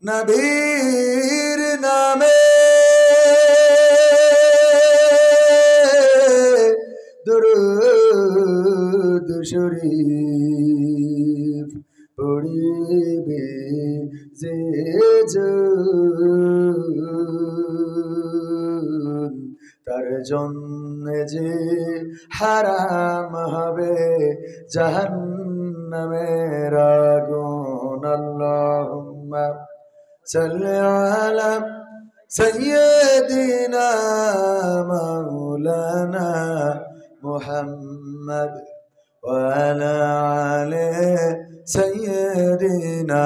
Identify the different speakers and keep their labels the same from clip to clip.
Speaker 1: নবীর নামে দুরূদ শরীফ পড়িবে যে জন তার জন্য যে হারাম হবে জাহান্নামের আগুন আল্লাহুম্মা সাল্লি আলা সাইয়্যিদিনা মাওলানা মুহাম্মদ ওয়া আলা আলি সাইয়্যিদিনা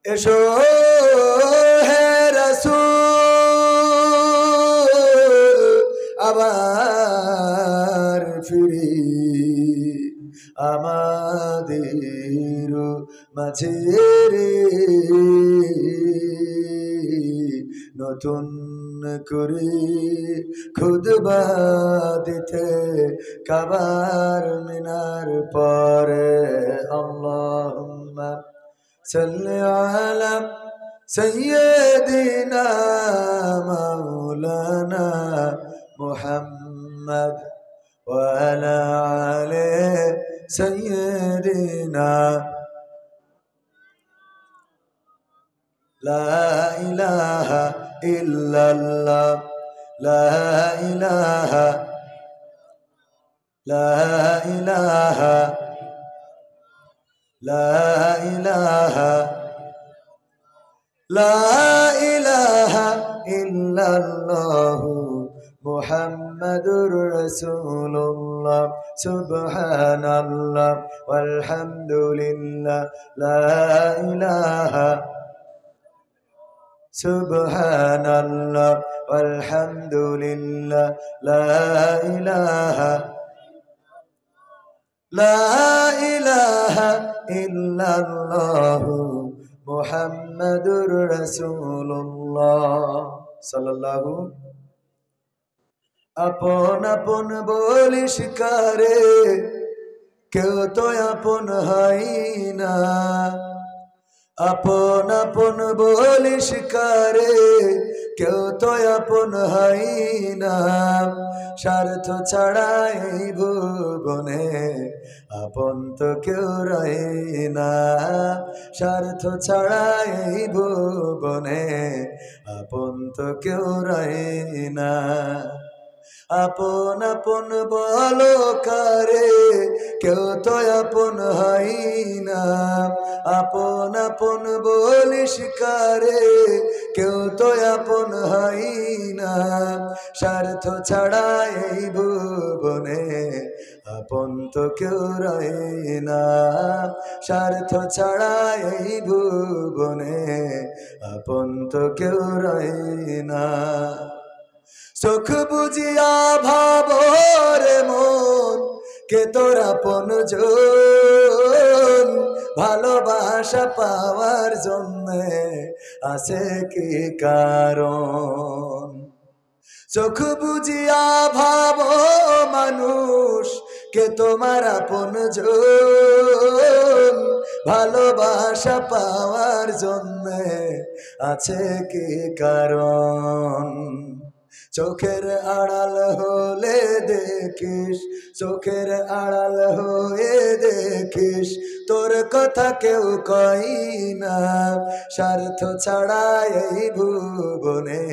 Speaker 1: এসো হে রাসূল আবার ফিরি আমাদের মাঝে রে নতুন করে খুতবা দিতে কাবার মিনার পরে আল্লাহুম্মা সাল্লি আলা সাইয়্যিদিনা মাওলানা মুহাম্মদ ওয়া আলা আলি সাইয়্যিদিনা লা ইলাহা ইল্লাল্লাহ লা ইলাহা লা ইলাহা লা ইলাহা লা ইলাহা ইল্লাল্লাহু মুহাম্মাদুর রাসূলুল্লাহ সুবহানাল্লাহ ওয়ালহামদুলিল্লাহ লা ইলাহা সুবহানাল্লাহ ওয়ালহামদুলিল্লাহ লা ইলাহা লা ইলাহা ইল্লাল্লাহু মুহাম্মাদুর রাসূলুল্লাহ সাল্লাল্লাহু আপন আপন বলিস কারে কেউ তো আপন হয় না আপন আপন বলিস কারে কেউ তো আপন হয় না স্বার্থ ছাড়া এই ভুবনে আপন তো কেউ রয় না স্বার্থ ছাড়া এই ভুবনে আপন তো কেউ রয় না আপন আপন বলো কারে কেউ তো আপন হয় না আপন আপন বলিস কারে কেউ তো আপন হয় না স্বার্থ ছাড়া এই ভুবনে আপন তো কেউ রয় না স্বার্থ ছাড়া এই ভুবনে আপন তো কেউ রয় না চোখ বুঝিয়া ভাবরে মন কে তোর আপন জন ভালোবাসা পাওয়ার জন্য আছে কি কারণ চোখ বুঝিয়া ভাব মানুষ কে তোমার আপন জন ভালোবাসা পাওয়ার জন্য আছে কি কারণ চোখের আড়াল হলে দেখিস চোখের আড়াল হয়ে দেখিস তোর কথা কেউ কই না স্বার্থ ছাড়া এই ভুবনে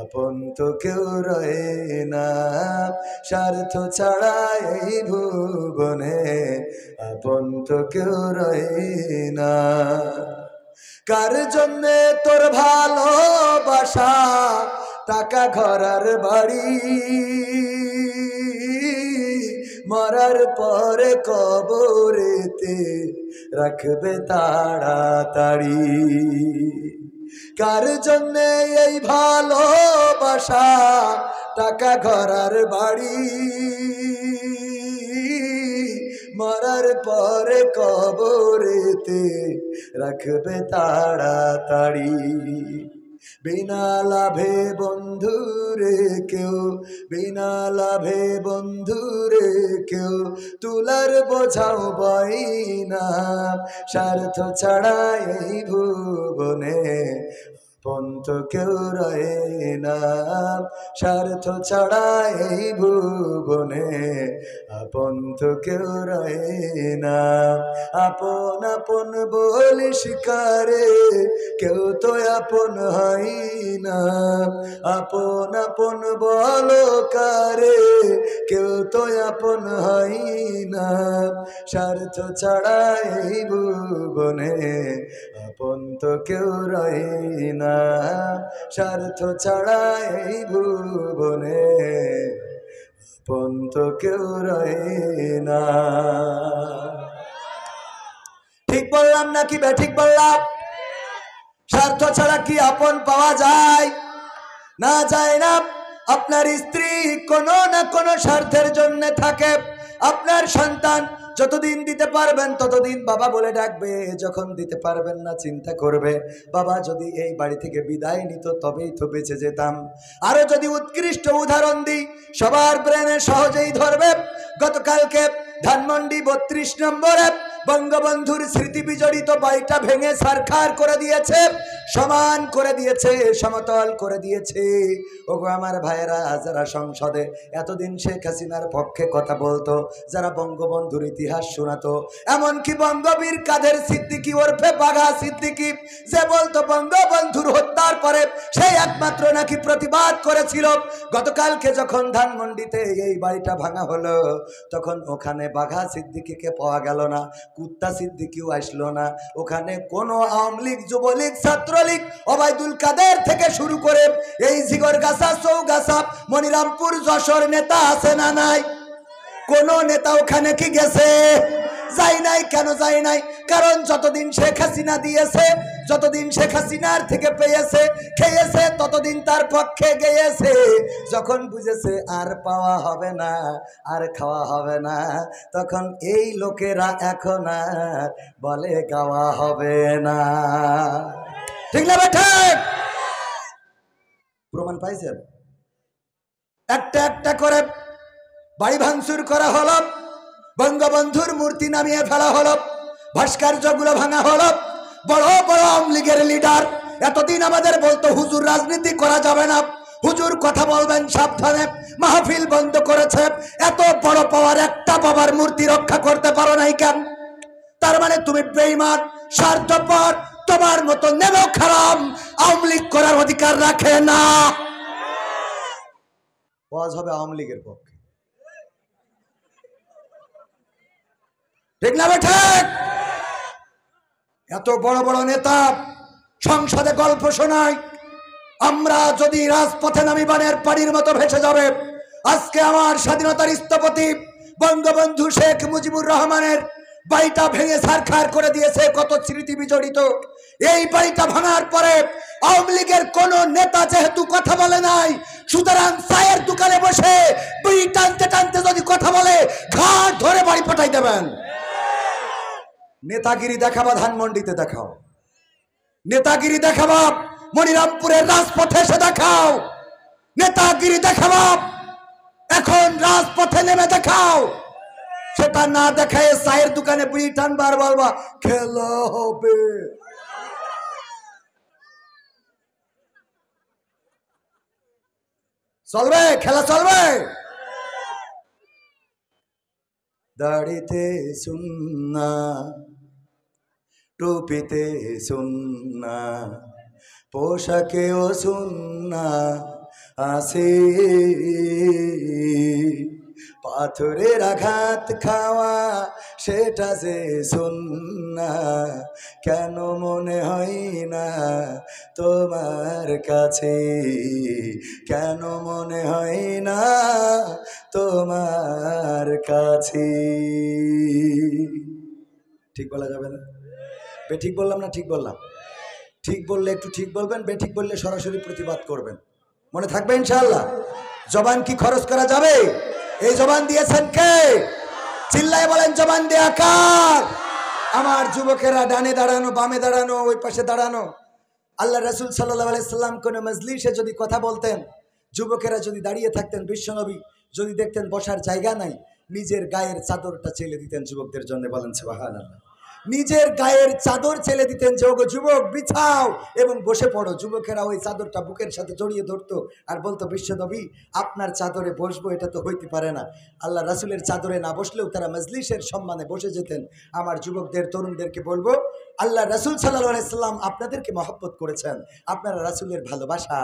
Speaker 1: আপন তো কেউ রয় না স্বার্থ ছাড়া এই ভুবনে আপন তো কেউ রয় না কার জন্যে তোর ভালোবাসা টাকা ঘর আর বাড়ি মরার পরে কবরেতে রাখবে তাড়াতাড়ি কার জন্যে এই ভালোবাসা টাকা ঘর আর বাড়ি মরার পরে কবরেতে রাখবে তাড়াতাড়ি বিনা লাভে বন্ধুরে কেউ, বিনা লাভে বন্ধুরে কেউ তুলার বোঝাও বই না। স্বার্থ ছাড়া এই ভুবনে পন্থ কেউ রয়ে না। স্বার্থ ছাড়া এই ভুবনে পন্থ কেউ রয়ে না। আপন আপন বলে শিকারে কেউ তো আপন হয় না। আপন আপন বলো কারে কেউ তো আপন হয় না। স্বার্থ ছাড়া এই ভুবনে আপন তো কেউ রয়ে না। স্বার্থ ছাড়া এই ভুবনে আপন তো কেউ রয়ে না। ঠিক বললাম নাকি ঠিক বললাম? স্বার্থ ছাড়া কি আপন পাওয়া যায়? না যায় না। আপনার স্ত্রী কোনো না কোনো স্বার্থের জন্য থাকে। আপনার সন্তান যতদিন দিতে পারবেন ততদিন বাবা বলে ডাকবে, যখন দিতে পারবেন না চিন্তা করবে বাবা যদি এই বাড়ি থেকে বিদায় নিত তবেই তো বেঁচে যেতাম। আরো যদি উৎকৃষ্ট উদাহরণ দিই, সবার ব্রেনে সহজেই ধরবে। গতকালকে ধানমন্ডি 32 নম্বরে বঙ্গবন্ধুর স্মৃতি বিজড়িত বাড়িটা ভেঙে ছারখার করে দিয়েছে, সমান করে দিয়েছে, সমতল করে দিয়েছে। ওগো আমার ভাইয়েরা, যারা সংসদে এতদিন শেখ হাসিনার পক্ষে কথা বলতো, যারা বঙ্গবন্ধুর ইতিহাস শোনাতো, এমনকি বঙ্গবীর কাদের সিদ্দিকী ওরফে বাঘা সিদ্দিকী যে বলতো বঙ্গবন্ধুর হত্যার পরে সেই একমাত্র নাকি প্রতিবাদ করেছিল। গতকালকে যখন ধানমন্ডিতে এই বাড়িটা ভাঙা হলো তখন ওখানে বাঘা সিদ্দিকীকে পাওয়া গেল না, কুত্তা সিদ্দিকীও আসলো না। ওখানে কোনো আওয়ামী লীগ, যুবলীগ, ছাত্রলীগ, ওবায়দুল কাদের থেকে শুরু করে এই জিগরগাছা, চৌগাছা, মনিরামপুর, যশোর নেতা আছে না নাই? কোন নেতা ওখানে কি গেছে? যাই নাই। কেন যাই নাই? কারণ যতদিন শেখ হাসিনা দিয়েছে, যতদিন শেখ হাসিনার থেকে পেয়েছে, খেয়েছে, ততদিন তার পক্ষে গেয়েছে। যখন বুঝেছে আর পাওয়া হবে না, আর খাওয়া হবে না, তখন এই লোকেরা এখন আর বলে গাওয়া হবে না। ঠিক না ঠিক? প্রমাণ পাইছেন? একটা একটা করে বাড়ি ভাঙচুর করা হলো, বঙ্গবন্ধুর মূর্তি নামিয়ে ফেলা হলো, ভাস্কর্যগুলো ভাঙা হলো। বড় বড় আওয়ামী লীগের লিডার এতদিন আমাদের বলতো হুজুর রাজনীতি করা যাবে না, হুজুর কথা বলবেন সাবধানে, মাহফিল বন্ধ করেছে। এত বড় পাওয়ার একটা বাবার মূর্তি রক্ষা করতে পারো নাই কেন? তার মানে তুমি বেঈমান, স্বার্থপর। তোমার মতো নেমো খারাপ আওয়ামী লীগ করার অধিকার রাখে না। ওয়াজ হবে আওয়ামী লীগের পক্ষে, ঠিক না ঠিক? এত বড় বড় নেতা সংসদে গল্প শোনায়, আমরা যদি রাজপথে নামি বানের পানির মতো ভেসে যাবে। আজকে আমার স্বাধীনতার স্থপতি বঙ্গবন্ধু শেখ মুজিবুর রহমানের বাড়িটা ভেঙে ছারখার করে দিয়েছে, কত স্মৃতি বিজড়িত। এই বাড়িটা ভাঙার পরে আওয়ামী লীগের কোন নেতা যেহেতু কথা বলে নাই, সুতরাং চায়ের দোকানে বসে বিড়ি টানতে টানতে যদি কথা বলে ঘাট ধরে বাড়ি পাঠাই দেবেন। নেতাগিরি দেখাবা ধানমন্ডিতে দেখাও, নেতাগিরি দেখাবা মনিরামপুরের রাজপথে এসে দেখাও, নেতাগিরি দেখাবা এখন রাজপথে নেমে দেখাও। সেটা না দেখায় চায়ের দোকানে বিড়ি টানবার বলবা খেলা হবে। চলবে? খেলা চলবে? দাড়িতে সুন্না, টুপিতে সুন্না, পোশাকেও সুন্না আছে। পাথরের আঘাত খাওয়া সেটা যে সুন্না, কেন মনে হয় না তোমার কাছে? কেন মনে হয় না তোমার কাছে? ঠিক বলা যাবে না? বেঠিক বললাম না ঠিক বললাম? ঠিক বললে একটু ঠিক বলবেন, বেঠিক বললে সরাসরি প্রতিবাদ করবেন। মনে থাকবে ইনশাআল্লাহ? জবান কি খরচ করা যাবে? এই জবান দিয়েছেন কে? চিল্লায় বলেন জবান দেয়া কার? আমার যুবকেরা ডানে দাঁড়ানো, বামে দাঁড়ানো, ওই পাশে দাঁড়ানো, আল্লাহ রাসূল সাল্লাল্লাহু আলাইহি সাল্লাম কোন মজলিসে যদি কথা বলতেন, যুবকেরা যদি দাঁড়িয়ে থাকতেন, বিশ্বনবী যদি দেখতেন বসার জায়গা নাই, নিজের গায়ের চাদরটা চেলে দিতেন যুবকদের জন্য। বলেন সুবহানাল্লাহ। নিজের গায়ের চাদর চেলে দিতেন যে ওগো যুবক বিছাও এবং বসে পড়ো। যুবকেরা ওই চাদরটা বুকের সাথে জড়িয়ে ধরতো আর বলতো, বিশ্বনবী আপনার চাদরে বসবো, এটা তো হইতে পারে না। আল্লাহ রাসূলের চাদরে না বসলেও তারা মজলিসের সম্মানে বসে যেতেন। আমার যুবকদের, তরুণদেরকে বলবো, আল্লাহ রাসূল সাল্লাল্লাহু আলাইহি সাল্লাম আপনাদেরকে মহব্বত করেছেন, আপনারা রাসূলের ভালোবাসা।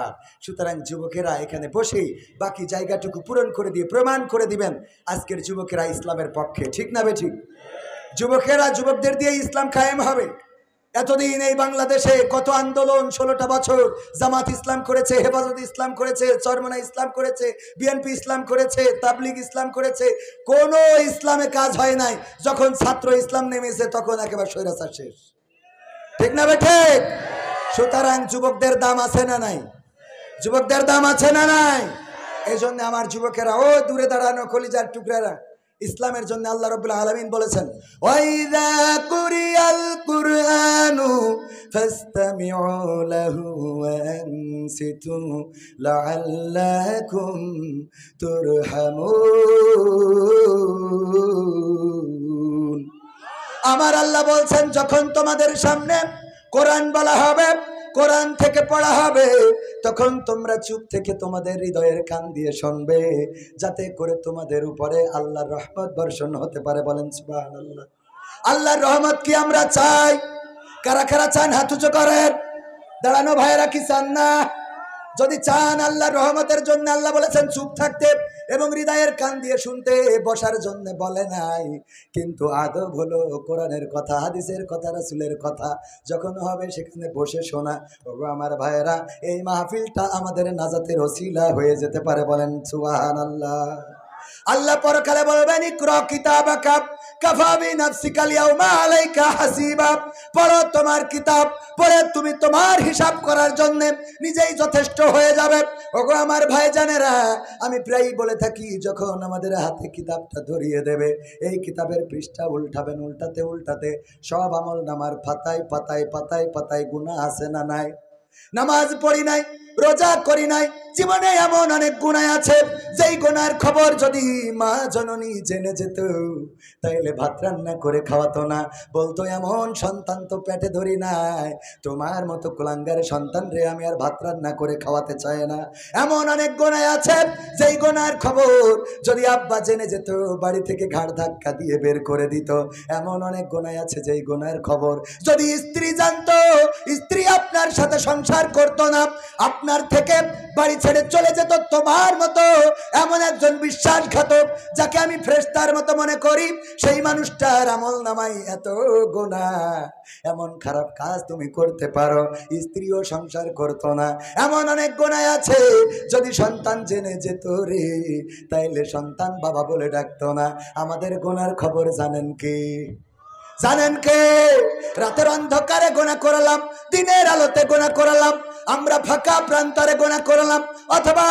Speaker 1: সুতরাং যুবকেরা এখানে বসে বাকি জায়গাটুকু পূরণ করে দিয়ে প্রমাণ করে দিবেন আজকের যুবকেরা ইসলামের পক্ষে। ঠিক না বেঠিক? যুবকেরা, যুবকদের দিয়ে ইসলাম কায়েম হবে। এতদিন এই বাংলাদেশে কত আন্দোলন, 16টা বছর জামাত ইসলাম করেছে, হেফাজত ইসলাম করেছে, চরমনা ইসলাম করেছে, বিএনপি ইসলাম করেছে, তাবলিগ ইসলাম করেছে, কোনো ইসলামে কাজ হয় নাই। যখন ছাত্র ইসলাম নেমেছে তখন একেবারে স্বৈরাচার শেষ। ঠিক না বেঠে? সুতরাং যুবকদের দাম আছে না নাই? যুবকদের দাম আছে না নাই? এই জন্য আমার যুবকেরা, ও দূরে দাঁড়ানো কলিজার টুকরারা, ইসলামের জন্য আল্লাহ রাব্বুল আলামিন বলেছেন, ওয়াইযা কুরিয়াল কুরআনু ফাসতামিউ লাহু ওয়া আনসিতু লাআল্লাকুম তুরহামুন। আমার আল্লাহ বলছেন, যখন তোমাদের সামনে কোরআন বলা হবে, কোরআন থেকে পড়া হবে, তখন তোমরা চুপ থেকে তোমাদের হৃদয়ের কান দিয়ে শুনবে, যাতে করে তোমাদের উপরে আল্লাহর রহমত বর্ষণ হতে পারে। বলেন সুবহানাল্লাহ। আল্লাহর রহমত কি আমরা চাই? কারা কারা চান হাত উঁচু করেন। দাঁড়ানো ভাইয়েরা কি চান না? যদি চান আল্লাহর রহমতের জন্য, আল্লাহ বলেছেন চুপ থাকতে এবং হৃদয়ের কান দিয়ে শুনতে, বসার জন্য বলে নাই। কিন্তু আদব হলো কোরআনের কথা, হাদিসের কথা, রাসূলের কথা যখন হবে সেখানে বসে শোনা। ওগো আমার ভাইয়েরা, এই মাহফিলটা আমাদের নাজাতের ওসিলা হয়ে যেতে পারে। বলেন সুবহানাল্লাহ। আল্লাহ পরকালে বলবেন, ইকরা কিতাবাকা কাফা বিনাফসিকাল ইয়াউমা আলাইকা হাসিবা। পড়ো তোমার কিতাব, পড়ে তুমি তোমার হিসাব করার জন্য নিজেই যথেষ্ট হয়ে যাবে। ওগো আমার ভাইজানেরা, আমি প্রায়ই বলে থাকি, যখন আমাদের হাতে কিতাবটা ধরিয়ে দেবে, এই কিতাবের পৃষ্ঠা উল্টাবেন, উল্টাতে উল্টাতে সব আমল নামার পাতায় পাতায় পাতায় পাতায় গুনাহ আছে না নাই? নামাজ পড়ি নাই, রোজা করি নাই, জীবনে এমন অনেক গুনাহ আছে যেই গুনার খবর যদি মা জননী জেনে যেত, তাইলে ভাত রান্না করে খাওয়াতো না। বলতো, এমন সন্তান তো পেটে ধরি নাই, তোমার মতো কুলাঙ্গার সন্তান রে আমি আর ভাত রান্না করে খাওয়াতে চাই না। এমন অনেক গুনাহ আছে যেই গুনার খবর যদি আব্বা জেনে যেত, বাড়ি থেকে ঘাড় ধাক্কা দিয়ে বের করে দিত। এমন অনেক গুনাহ আছে যেই গুনার খবর যদি স্ত্রী জানতো, স্ত্রী আপনার সাথে সংসার করতো না, আপনার থেকে বাড়ি ছেড়ে চলে যেত। তোমার মতো এমন একজন বিশ্বাসঘাতক, যাকে আমি ফেরেশতার মতো মনে করি, সেই মানুষটার আমল নামাই এত গুনাহ, এমন খারাপ কাজ তুমি করতে পারো, স্ত্রীও সংসার করতো না। এমন অনেক গুনাহ আছে যদি সন্তান জেনে যেত রে, তাইলে সন্তান বাবা বলে ডাকতো না। আমাদের গুনার খবর জানেন কি? জানেন কে? রাতের অন্ধকারে গুনাহ করলাম, দিনের আলোতে গুনাহ করলাম, আমরা ফাঁকা প্রান্তরে গুনাহ করলাম, অথবা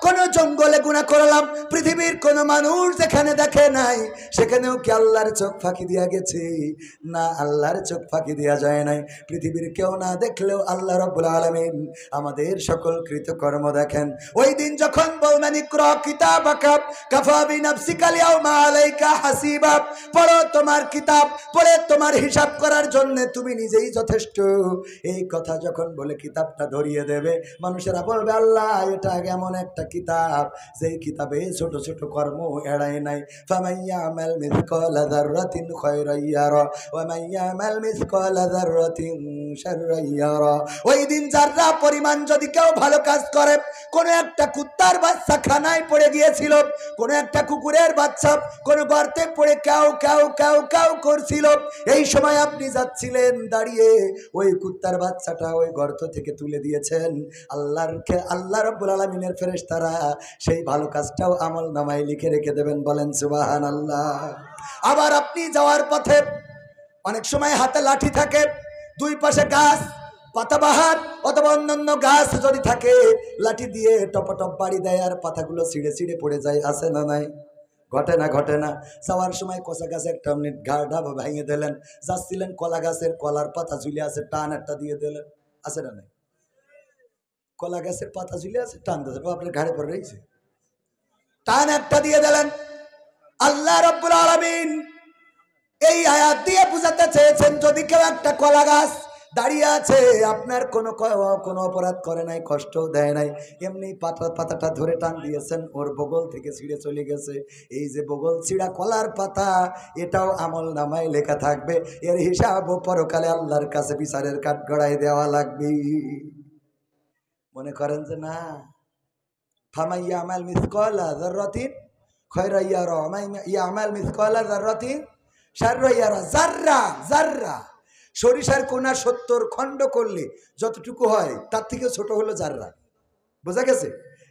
Speaker 1: কোন জঙ্গলে গুনাহ করলাম, পৃথিবীর কোন মানুষ যেখানে দেখে নাই সেখানেও কি আল্লাহর চোখ ফাঁকি দিয়া গেছে? না, আল্লাহর চোখ ফাঁকি দেওয়া যায় নাই। পৃথিবীর কেউ না দেখলেও আল্লাহ রাব্বুল আলামিন আমাদের সকল কৃতকর্ম দেখেন। ওই দিন যখন বলবেন, ইকরা কিতাবাকা কাফা বিনাফসিকাল ইয়াউমা আলাইকা হাসিবা, পড়ো তোমার কিতাব, পড়ে তোমার হিসাব করার জন্য তুমি নিজেই যথেষ্ট। এই কথা যখন বলে কিতাবটা ধরিয়ে দেবে, মানুষেরা বলবে, আল্লাহ এটা এমন একটা কিতাব যেই কিতাবে ছোট ছোট কর্ম এড়ায় নাই। ফামাইয়ামাল মিসকালা যাররাতিন খায়রান ইয়ারা ওয়া মাইয়ামাল মিসকালা যাররাতিন শাররান ইয়ারা। ওই দিন যারা পরিমাণ যদি কেউ ভালো কাজ করে, কোন একটা কুত্তার বাচ্চা খানায় পড়ে গিয়েছিল, কোন একটা কুকুরের বাচ্চা কোন গর্তে পড়ে কাউ কাউ কাউ কাউ করছিল, এই সময় আপনি যাচ্ছিলেন দাঁড়িয়ে, ওই কুত্তার বাচ্চাটা ওই গর্ত থেকে তুলে দিয়েছেন। আল্লাহ রাব্বুল আলামিনের ফেরেশতারা সেই ভালো কাজটাও আমল নামায় লিখে রেখে দেবেন। বলেন সুবহানাল্লাহ। আবার আপনি যাওয়ার পথে অনেক সময় হাতে লাঠি থাকে, দুই পাশে গাছ পাতাবাহার অথবা অন্যান্য গাছ যদি থাকে, লাঠি দিয়ে টপটপ বাড়ি দেয় আর পাতাগুলো ছিঁড়ে ছিঁড়ে পড়ে যায়। আছে না নাই? ঘটে না? ঘটে না? যাওয়ার সময় কচা গাছে একটা মিনিট ঘাড় ভেঙে দিলেন, যাচ্ছিলেন কলা গাছের কলার পাতা ঝুলে আছে, টান একটা দিয়ে দিলেন। আছে না নাই? কলা গাছের পাতা ঝুলে আছে, টান দিয়েছেন, ও আপনার ঘাড়ে পড়ে রয়েছে, টান একটা দিয়ে দিলেন। আল্লাহ রাব্বুল আলামিন এই আয়াত দিয়ে বুঝাতে চেয়েছেন, যদি কেউ একটা কলা গাছ দাঁড়িয়ে আছে, আপনার কোনো অপরাধ করে নাই, কষ্ট দেয় নাই, এমনি পাতাটা ধরে টান দিয়েছেন, ওর বগল থেকে ছিঁড়ে চলে গেছে। এই যে বগল ছিঁড়া কলার পাতা, এটাও আমল নামায় লেখা থাকবে, এর হিসাবও পরকালে আল্লাহর কাছে বিচারের কাঠগড়ায় দেওয়া লাগবে। মনে করেন যে না, ফামাইয়া আমাল মিসকালা যাররাতিন খায়রা ইয়ারা, মাইয়া আমাল মিসকালা যাররাতিন শাররা ইয়ারা। জাররা জাররা, সরিষার কোনা 70 খণ্ড করলে যতটুকু হয় তার থেকে ছোট হলো জাররা। বোঝা গেছে?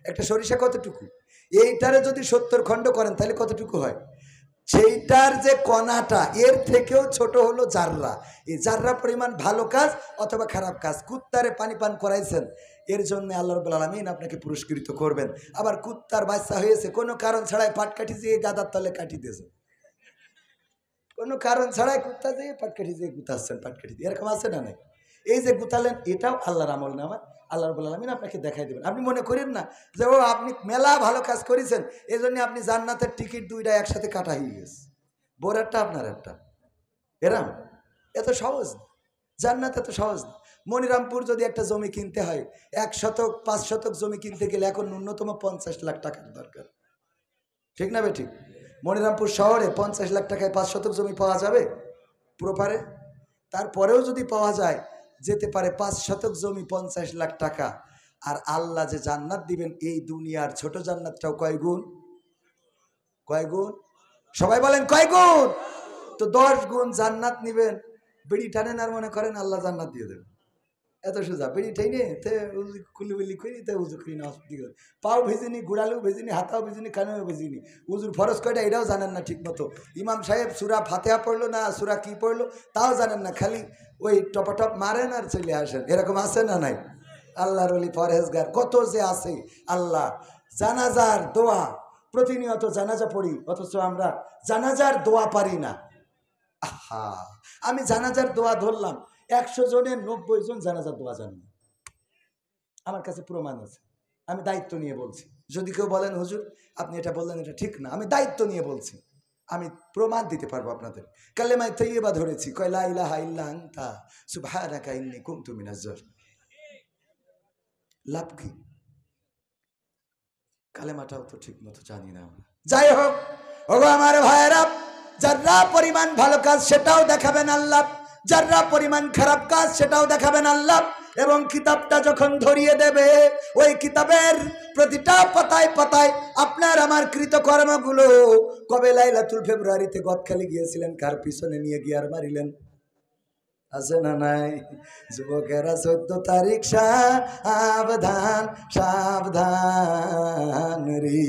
Speaker 1: একটা সরিষা কতটুকু, এইটারে যদি 70 খণ্ড করেন তাহলে কতটুকু হয়, সেইটার যে কণাটা এর থেকেও ছোট হলো জাররা। এই জাররা পরিমাণ ভালো কাজ অথবা খারাপ কাজ, কুত্তারে পানি পান করাইছেন, এর জন্য আল্লাহ রাব্বুল আলামিন আপনাকে পুরস্কৃত করবেন। আবার কুত্তার বাচ্চা হয়েছে, কোনো কারণ ছাড়াই পাটকাঠি দিয়ে গাদার তলে কাটি দিয়েছে, কোনো কারণ ছাড়াই কুত্তা দিয়ে পাটকাঠি দিয়ে গুতাচ্ছেন, পাটকাঠি দিয়ে, এরকম আছে না নাই? এই যে গুতালেন, এটাও আল্লাহর আমল নামা, আল্লাহ রাব্বুল আলামিন আপনাকে দেখাই দেবেন। আপনি মনে করেন না যে ও আপনি মেলা ভালো কাজ করেছেন, এই জন্য আপনি জান্নাতের টিকিট দুইটা একসাথে কাটা হয়ে গেছে, বোর একটা আপনার একটা, এরম এত সহজ না, জান্নাত এত সহজ না। মনিরামপুর যদি একটা জমি কিনতে হয়, 1 শতক 5 শতক জমি কিনতে গেলে এখন ন্যূনতম 50 লাখ টাকার দরকার, ঠিক না বেঠিক? মনিরামপুর শহরে 50 লাখ টাকায় 5 শতক জমি পাওয়া যাবে প্রপারে? তারপরেও যদি পাওয়া যায়, যেতে পারে 5 শতক জমি 50 লাখ টাকা। আর আল্লাহ যে জান্নাত দিবেন, এই দুনিয়ার ছোট জান্নাতটাও কয় গুণ, কয় গুণ, সবাই বলেন কয় গুণ? তো 10 গুণ জান্নাত নিবেন, বিড়ি টানেন আর মনে করেন আল্লাহ জান্নাত দিয়ে দেবেন, এত সোজা। বিড়ি ঠাইনে তে কুলিবিলি করি, তে উজু করি না, পাও ভেজিনি, গুড়ালেও ভেজিনি, হাতাও ভেজিনি, কানেও ভেজিনি, উজুর ফরজ কয়টা এটাও জানেন না ঠিক মতো। ইমাম সাহেব সুরা ফাতিহা পড়লো না সুরা কি পড়লো তাও জানেন না, খালি ওই টপাটপ মারেন আর চলে আসেন, এরকম আছে না নাই? আল্লাহর ওলি পরহেজগার কত যে আছে। আল্লাহ জানাজার দোয়া, প্রতিনিয়ত জানাজা পড়ি, অথচ আমরা জানাজার দোয়া পারি না। আহা, আমি জানাজার দোয়া ধরলাম, 100 জনের 90 জন জানাজার দোয়া জানেন, আমার কাছে প্রমাণ আছে, আমি দায়িত্ব নিয়ে বলছি। যদি কেউ বলেন হুজুর আপনি এটা বললেন এটা ঠিক না, আমি দায়িত্ব নিয়ে বলছি, আমি প্রমাণ দিতে পারবো আপনাদের। কালেমায়ে তাইয়্যিবা ধরেছি, কয় লা ইলাহা ইল্লা আনতা সুবহানাকা ইন্নী কুনতু মিনাজ জালিমিন। লাভ কি? কালেমাটাও তো ঠিক মতো জানি না আমরা। যাই হোক, ওগো আমার ভাইয়েরা, যারা পরিমাণ ভালো কাজ সেটাও দেখাবেন আল্লাহ, যারা পরিমাণ খারাপ কাজ সেটাও দেখাবেন আল্লাহ। এবং কিতাবটা যখন ধরিয়ে দেবে, ওই কিতাবের প্রতিটা পাতায় পাতায় আপনার আমার কৃতকর্মগুলো, কবে লাইলাতুল ফেব্রুয়ারিতে গদখালি গিয়েছিলেন, কার পিছনে নিয়ে গিয়ার মারিলেন, আছে না নাই? যুবকেরা 14 তারিখ সাবধান সাবধান রে,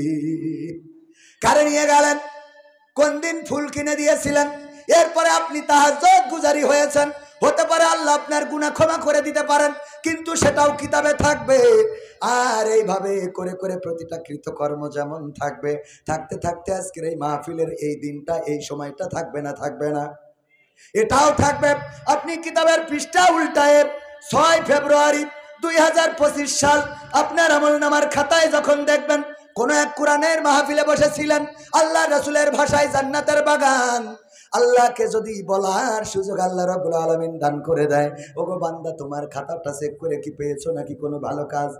Speaker 1: কারে নিয়ে গেলেন, কোন দিন ফুল কিনে দিয়েছিলেন, এরপরে আপনি তাহাজ্জুদ গুজারি হয়েছেন, হতে পারে আল্লাহ আপনার গুনাহ ক্ষমা করে দিতে পারেন, কিন্তু সেটাও কিতাবে থাকবে। আর এইভাবে করে করে প্রতিটা কৃতকর্ম যেমন থাকবে, থাকতে থাকতে আজকের এই মাহফিলের এই দিনটা, এই সময়টা থাকবে না, থাকবে না, এটাও থাকবে। আপনি কিতাবের পৃষ্ঠা উল্টায় 6 ফেব্রুয়ারি 2025 সাল আপনার আমলনামার খাতায় যখন দেখবেন, কোন এক কোরআনের মাহফিলে বসেছিলেন, আল্লাহ রাসূলের ভাষায় জান্নাতের বাগান, আল্লাহকে যদি বলার সুযোগ আল্লাহ রাব্বুল আলামিন দান করে দেয়, ওগো বান্দা তোমার খাতাটা চেক করে কি পেয়েছো নাকি কোনো ভালো কাজ,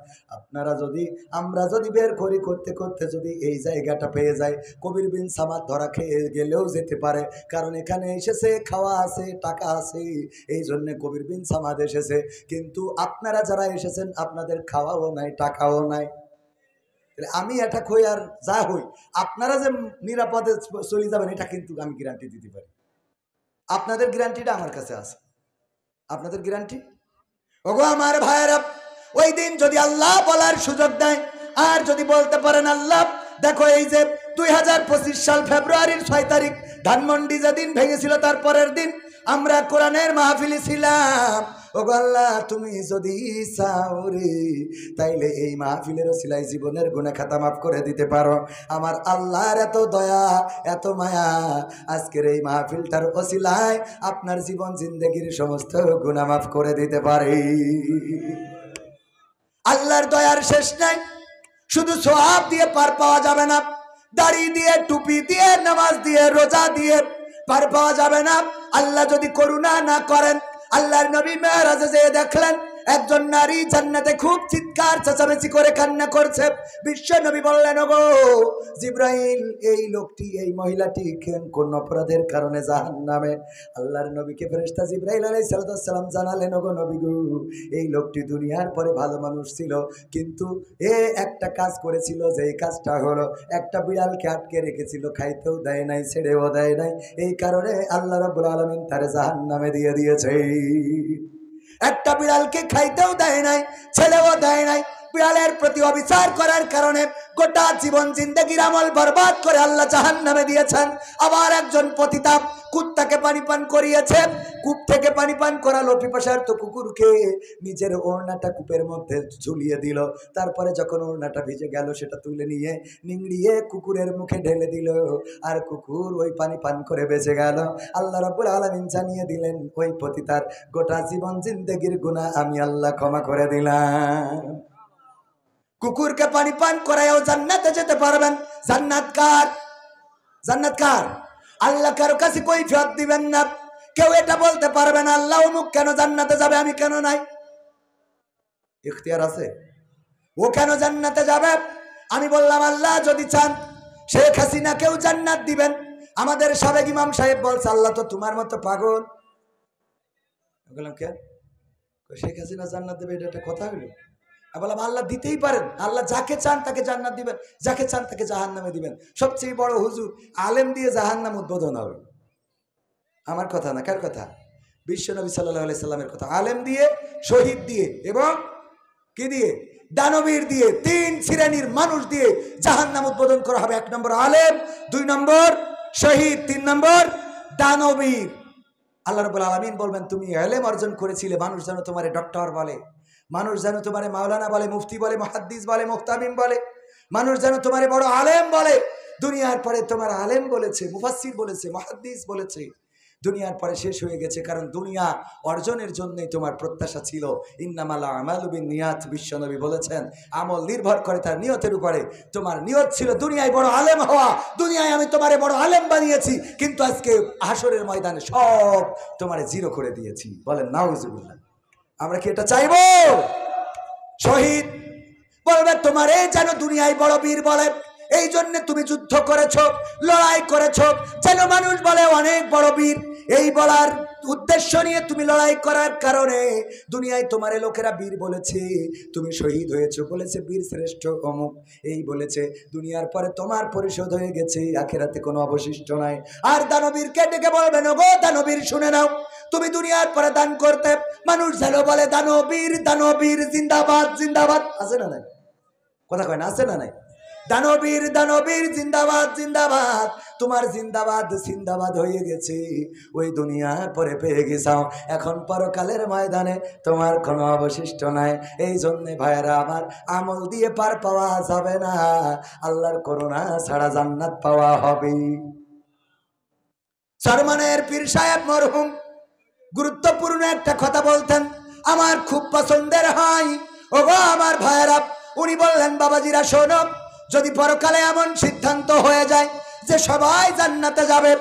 Speaker 1: আমরা যদি বের করি করতে করতে যদি এই জায়গাটা পেয়ে যায়, কবির বিন সামাদ ধরা খেয়ে গেলেও যেতে পারে, কারণ এখানে এসেছে খাওয়া আছে, টাকা আছে, এই জন্য কবির বিন সামাদ এসেছে। কিন্তু আপনারা যারা এসেছেন আপনাদের খাওয়াও নাই, টাকাও নাই। আমি এটা কই আর যা হই, আপনারা যে নিরাপদে চলে যাবেন এটা কিন্তু আমি গ্যারান্টি দিতে পারি। আপনাদের গ্যারান্টিটা আমার কাছে আছে, আপনাদের গ্যারান্টি। ওগো আমার ভাইয়েরা, ওই দিন যদি আল্লাহ বলার সুযোগ দেয়, আর যদি বলতে পারেন আল্লাহ দেখো এই যে 2025 সাল ফেব্রুয়ারির 6 তারিখ ধানমন্ডি যেদিন ভেঙেছিল তার পরের দিন আমরা কোরআনের মাহফিলে ছিলাম, ওগো আল্লাহ তুমি যদি চাও রে তাইলে এই মাহফিলের ওসিলায় জীবনের গুনাহ খাতা মাফ করে দিতে পারো। আমার আল্লাহর এত দয়া এত মায়া, আজকের এই মাহফিলটার ওসিলায় আপনার জীবন জিন্দেগির সমস্ত গুনাহ মাফ করে দিতে পারে। আল্লাহর দয়ার শেষ নাই। শুধু সওয়াব দিয়ে পার পাওয়া যাবে না, দাড়ি দিয়ে, টুপি দিয়ে, নামাজ দিয়ে, রোজা দিয়ে পার পাওয়া যাবে না। আল্লাহ যদি করুণা না করেন, আল্লাহর নবী মেরাজে যেয়ে দেখলেন একজন নারী জান্নাতে খুব চিৎকার চেঁচামেচি করে কান্না করছে। বিশ্ব নবী বললেন, ওগো জিবরাইল, এই লোকটি, এই মহিলাটি কোন অপরাধের কারণে জাহান্নামে? আল্লাহর নবীকে ফেরেশতা জিবরাইল আলাইহিস সালাম জানালেন, ওগো নবী গো, এই লোকটি দুনিয়ার পরে ভালো মানুষ ছিল, কিন্তু এ একটা কাজ করেছিল, যে এই কাজটা হলো একটা বিড়ালকে আটকে রেখেছিল, খাইতেও দেয় নাই, ছেড়েও দেয় নাই, এই কারণে আল্লাহ রাব্বুল আলামিন তার জাহান্নামে দিয়ে দিয়েছে। একটা বিড়ালকে খাইতেও দেয় নাই, ছেলেও দেয় নাই, বিড়ালের প্রতি অবিচার করার কারণে গোটা জীবন জিন্দেগির আমল বরবাদ করে আল্লাহ জাহান্নামে দিয়েছেন। আবার একজন পতিতা কুত্তাকে পানি পান করিয়েছে, কূপ থেকে পানি পান করালো, পিপাসার্ত কুকুরকে নিজের ওড়নাটা কূপের মধ্যে ঝুলিয়ে দিল, তারপরে যখন ওড়নাটা ভিজে গেল সেটা তুলে নিয়ে নিংড়িয়ে কুকুরের মুখে ঢেলে দিল, আর কুকুর ওই পানি পান করে বেঁচে গেল। আল্লাহ রাব্বুল আলামিন জানিয়ে দিলেন, ওই পতিতার গোটা জীবন জিন্দেগির গুনাহ আমি আল্লাহ ক্ষমা করে দিলাম। কুকুরকে পানি পান করায়ও জান্নাতে যেতে পারবেন। জান্নাত কার? জান্নাত কার? আল্লাহ কারো কাছে কৈফিয়ত দিবেন না। কেউ এটা বলতে পারবে না আল্লাহ অমুক কেন জান্নাতে যাবে, আমি কেন নাই। ইখতিয়ার আছে, ও কেন জান্নাতে যাবে? আমি বললাম, আল্লাহ যদি চান শেখ হাসিনাকেও জান্নাত দিবেন। আমাদের সাবেক ইমাম সাহেব বলছে, আল্লাহ তো তোমার মতো পাগল। বললাম, কে? শেখ হাসিনা জান্নাত দেবে, এটা একটা কথা হলো? বললাম, আল্লাহ দিতেই পারেন, আল্লাহ যাকে চান তাকে জান্নাত দিবেন, যাকে চান তাকে জাহান্নামে দিবেন। সবচেয়ে বড় হুজুর আলেম দিয়ে জাহান্নাম উদ্বোধন হবে। আমার কথা না, কার কথা? বিশ্বনবী সাল্লাল্লাহু আলাইহি সাল্লামের কথা। আলেম দিয়ে, শহীদ দিয়ে এবং কি দিয়ে? দানবীর দিয়ে, তিন শ্রেণীর মানুষ দিয়ে জাহান্নাম উদ্বোধন করা হবে। 1 নম্বর আলেম, 2 নম্বর শহীদ, 3 নম্বর দানবীর। আল্লাহ রাব্বুল আলামিন বলবেন, তুমি ইলম অর্জন করেছিলে, মানুষ যেন তোমারে ডক্টর বলে, মানুষ যেন তোমারে মাওলানা বলে, মুফতি বলে, মুহাদ্দিস বলে, মুহতামিম বলে, মানুষ যেন তোমারে বড় আলেম বলে। দুনিয়ার পরে তোমার আলেম বলেছে, মুফাসসির বলেছে, মুহাদ্দিস বলেছে, দুনিয়ার পরে শেষ হয়ে গেছে। কারণ দুনিয়া অর্জনের জন্যই তোমার প্রত্যাশা ছিল। ইন্নামাল আমালু বিন্নিয়াত, বিশ্বনবী বলেছেন, আমল নির্ভর করে তার নিয়তের উপরে। তোমার নিয়ত ছিল দুনিয়ায় বড় আলেম হওয়া, দুনিয়ায় আমি তোমারে বড় আলেম বানিয়েছি, কিন্তু আজকে হাসরের ময়দানে সব তোমারে জিরো করে দিয়েছি। বলেন নাউজুবিল্লাহ। আমরা কি এটা চাইবো? শহীদ বলবে, তোমারে যেন দুনিয়ায় বড় বীর বলে, এই জন্য তুমি যুদ্ধ করেছো, লড়াই করেছো, যেন মানুষ বলে অনেক বড় বীর। এই বলার উদ্দেশ্য নিয়ে তুমি লড়াই করার কারণে দুনিয়ায় তোমারে লোকেরা বীর বলেছে, তুমি শহীদ হয়েছো বলেছে, বীর শ্রেষ্ঠ অমুক এই বলেছে। দুনিয়ার পরে তোমার পরিশোধ হয়ে গেছে, আখিরাতে কোনো অবশিষ্ট নাই। আর দানবীরকে ডেকে বলবেন, ওগো দানবীর শুনে নাও, তুমি দুনিয়ার পরে দান করতে, মানুষ যেন বলে দানবীর, দানবীর জিন্দাবাদ, জিন্দাবাদ। আছে না নাই? কথা কয় না, আছে না নাই? দানবীর, দানবীর জিন্দাবাদ, জিন্দাবাদ। তোমার জিন্দাবাদ জিন্দাবাদ হয়ে গেছে, ওই দুনিয়ার পরে পেয়ে গেছাও, এখন পরকালের ময়দানে তোমার কোনো অবশিষ্ট নাই। এই জন্যে ভাইয়েরা আমার, আমল দিয়ে পার পাওয়া যাবে না, আল্লাহর করুণা ছাড়া জান্নাত পাওয়া হবে। সারমানের পীর সাহেব মরহুম গুরুত্বপূর্ণ একটা কথা বলতেন, আমার খুব পছন্দের হয়। ওগো আমার ভাইয়েরা, উনি বললেন, বাবাজিরা শোনো, যদি পরকালে এমন সিদ্ধান্ত হয়ে যায় যে সবাই জান্নাতে যাবে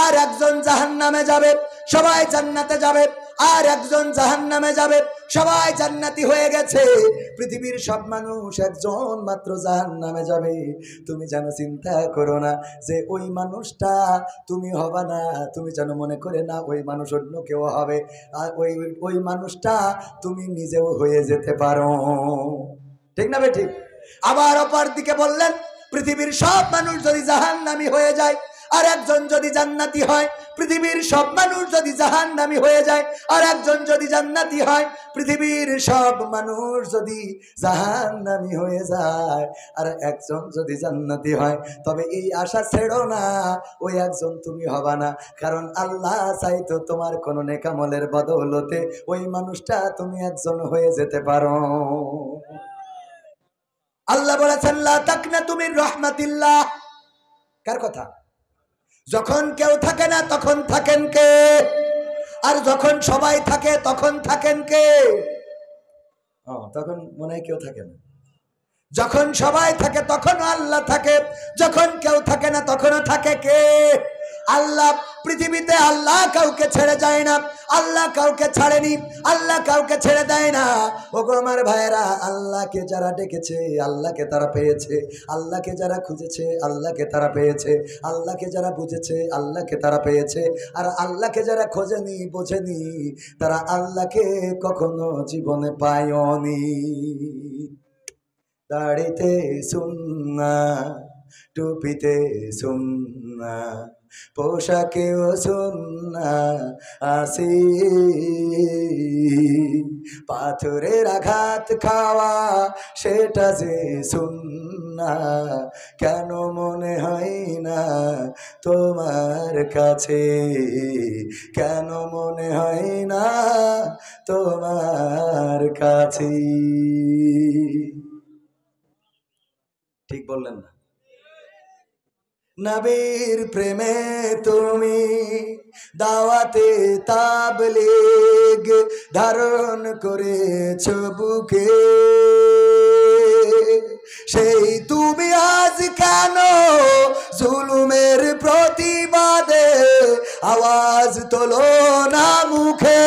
Speaker 1: আর একজন জাহান্নামে যাবে, সবাই জান্নাতে যাবে আর একজন জাহান্নামে যাবে, সবাই জান্নাতি হয়ে গেছে, পৃথিবীর সব মানুষ একজন মাত্র জাহান্নামে যাবে, তুমি যেন চিন্তা করো না যে ওই মানুষটা তুমি হবা না, তুমি যেন মনে করে না ওই মানুষ অন্য কেউ হবে, আর ওই মানুষটা তুমি নিজেও হয়ে যেতে পারো। ঠিক না বেঠিক? আবার অপর দিকে বললেন, পৃথিবীর সব মানুষ যদি জাহান্নামী হয়ে যায় আর একজন যদি জান্নাতি হয়, পৃথিবীর সব মানুষ যদি জাহান্নামী হয়ে যায় আর একজন যদি জান্নাতি হয়, পৃথিবীর সব মানুষ যদি জাহান্নামী হয়ে যায় আর একজন যদি জান্নাতি হয়, তবে এই আশা ছেড়ো না ওই একজন তুমি হবা না, কারণ আল্লাহ চাইতো তোমার কোন নেকামলের বদৌলতে ওই মানুষটা তুমি একজন হয়ে যেতে পারো। আল্লাহ বলেছেন, লা তাকনাতু মির রাহমাতিল্লাহ। কার কথা? যখন কেউ থাকে না তখন থাকেন কে? আর যখন সবাই থাকে তখন থাকেন কে? তখন মনে হয় কেউ থাকে না। যখন সবাই থাকে তখন আল্লাহ থাকে, যখন কেউ থাকে না তখনও থাকে কে? আল্লাহ। পৃথিবীতে আল্লাহ কাউকে ছেড়ে যায় না, আল্লাহ কাউকে ছাড়েনি, আল্লাহ কাউকে ছেড়ে দেয় না। ওগো আমার ভাইয়েরা, আল্লাহকে যারা ডেকেছে আল্লাহকে তারা পেয়েছে, আল্লাহকে যারা খুঁজেছে আল্লাহকে তারা পেয়েছে, আল্লাহকে যারা বুঝেছে আল্লাহকে তারা পেয়েছে। আর আল্লাহকে যারা খোঁজেনি বোঝেনি তারা আল্লাহকে কখনো জীবনে পায়নি। দাড়িতে সুন্না, টুপিতে সুন্না, পোশাকেও সুন্না আসি, পাথরের আঘাত খাওয়া সেটা যে সুন্না, কেন মনে হয় না তোমার কাছে? কেন মনে হয় না তোমার কাছে? ঠিক বললেন না? নবীর প্রেমে তুমি দাওয়াতে তাবলীগ ধারণ করেছ বুকে, সেই তুমি আজ কেন জুলুমের প্রতিবাদে আওয়াজ তোলো না মুখে?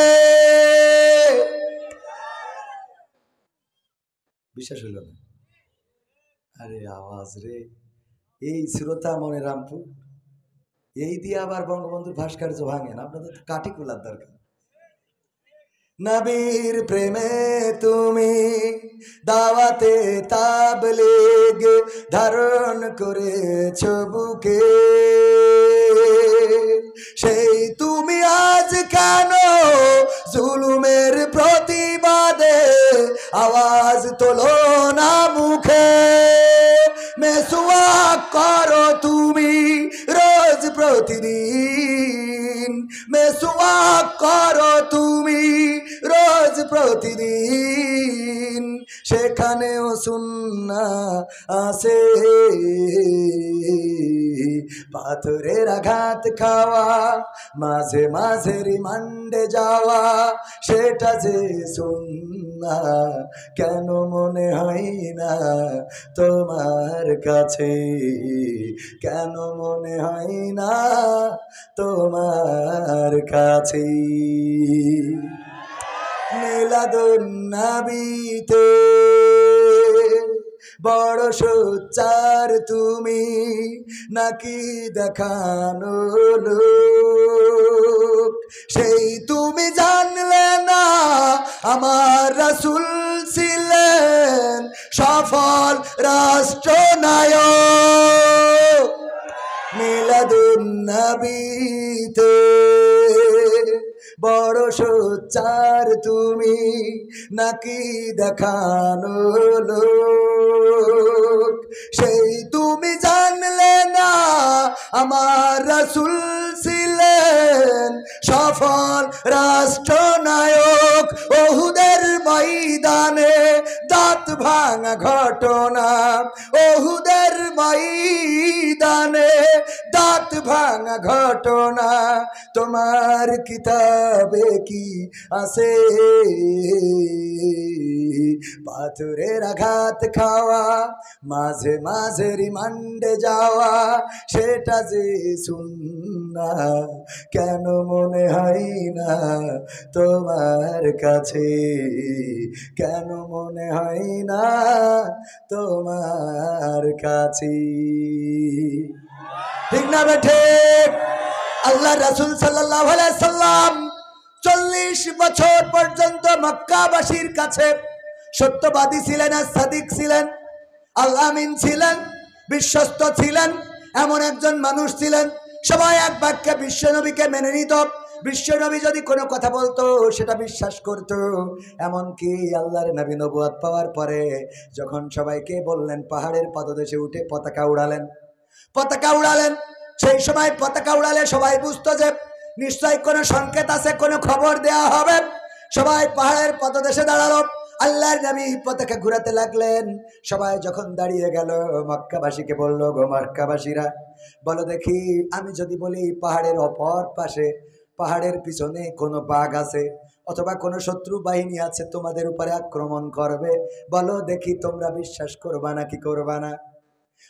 Speaker 1: বিশ্বাস হইল না? আরে আওয়াজ রে, এই শ্রোতা মনে রামপুর, এই দিয়ে আবার বঙ্গবন্ধুর ভাস্কর্য ভাঙেন? আপনাদের তো কাঠি খোলার দরকার। নবীর প্রেমে তুমি দাওয়াতে তাবলীগ ধারণ করেছ বুকে, সেই তুমি আজ কেন জুলুমের প্রতিবাদে আওয়াজ তোলো না মুখে? মেসওয়াক করো তুমি রোজ প্রতিদিন, মেসওয়াক করো তুমি রোজ প্রতিদিন, সেখানেও সুন্নাহ আছে। পাথরের আঘাত খাওয়া, মাঝে মাঝে রিমান্ডে যাওয়া, সেটা যে সুন্নাহ, কেন মনে হয় না তোমার কাছে? কেন মনে হয় না তোমার কাছে? মিলাদুন নবীতে বড় সোচ্চার তুমি, নাকি দেখানো লোক? সেই তুমি জানলে না আমার রাসূল ছিলেন সফল রাষ্ট্রনায়ক। মিলাদুন নবীতে বড় সোচ্চার তুমি, নাকি দেখানো লোক? সেই তুমি জানলে না আমার রাসূল ছিলেন সফল রাষ্ট্রনায়ক। ওহুদের ময়দানে দাঁত ভাঙা ঘটনা, ওহুদের ময়দানে দাঁত ভাঙা ঘটনা তোমার কিতাবে কি আছে? পাথরের আঘাত খাওয়া, মাঝে মাঝে রিমান্ডে যাওয়া, সেটা যে সুন্নাহ, কেন মনে হয় না তোমার কাছে? কেন মনে হয় না তোমার কাছে? ঠিক না বেঠে? আল্লাহ রাসূল সাল্লাল্লাহু আলাইহি সাল্লাম 40 বছর পর্যন্ত মক্কাবাসীর কাছে সত্যবাদী ছিলেন, আর সাদিক ছিলেন, আল আমিন ছিলেন, বিশ্বস্ত ছিলেন। এমন একজন মানুষ ছিলেন, সবাই এক বাক্যে বিশ্বনবীকে মেনে নিত। বিশ্বনবী যদি কোনো কথা বলতো সেটা বিশ্বাস করত। এমনকি আল্লাহর নবী নবুয়ত পাওয়ার পরে যখন সবাইকে বললেন পাহাড়ের পাদদেশে উঠে পতাকা উড়ালেন, পতাকা উড়ালেন, সেই সময় পতাকা উড়ালে সবাই বুঝতো যে নিশ্চয়ই কোনো সংকেত আছে, কোনো খবর দেয়া হবে। সবাই পাহাড়ের পদদেশে দাঁড়ালো, আল্লাহর নবী পতাকা ঘুরাতে লাগলেন। সবাই যখন দাঁড়িয়ে গেল, মক্কাবাসীকে বলল, গো মক্কাবাসীরা বলো দেখি, আমি যদি বলি পাহাড়ের অপর পাশে, পাহাড়ের পিছনে কোনো বাঘ আছে, অথবা কোনো শত্রু বাহিনী আছে তোমাদের উপরে আক্রমণ করবে, বলো দেখি তোমরা বিশ্বাস করবা নাকি করবা না?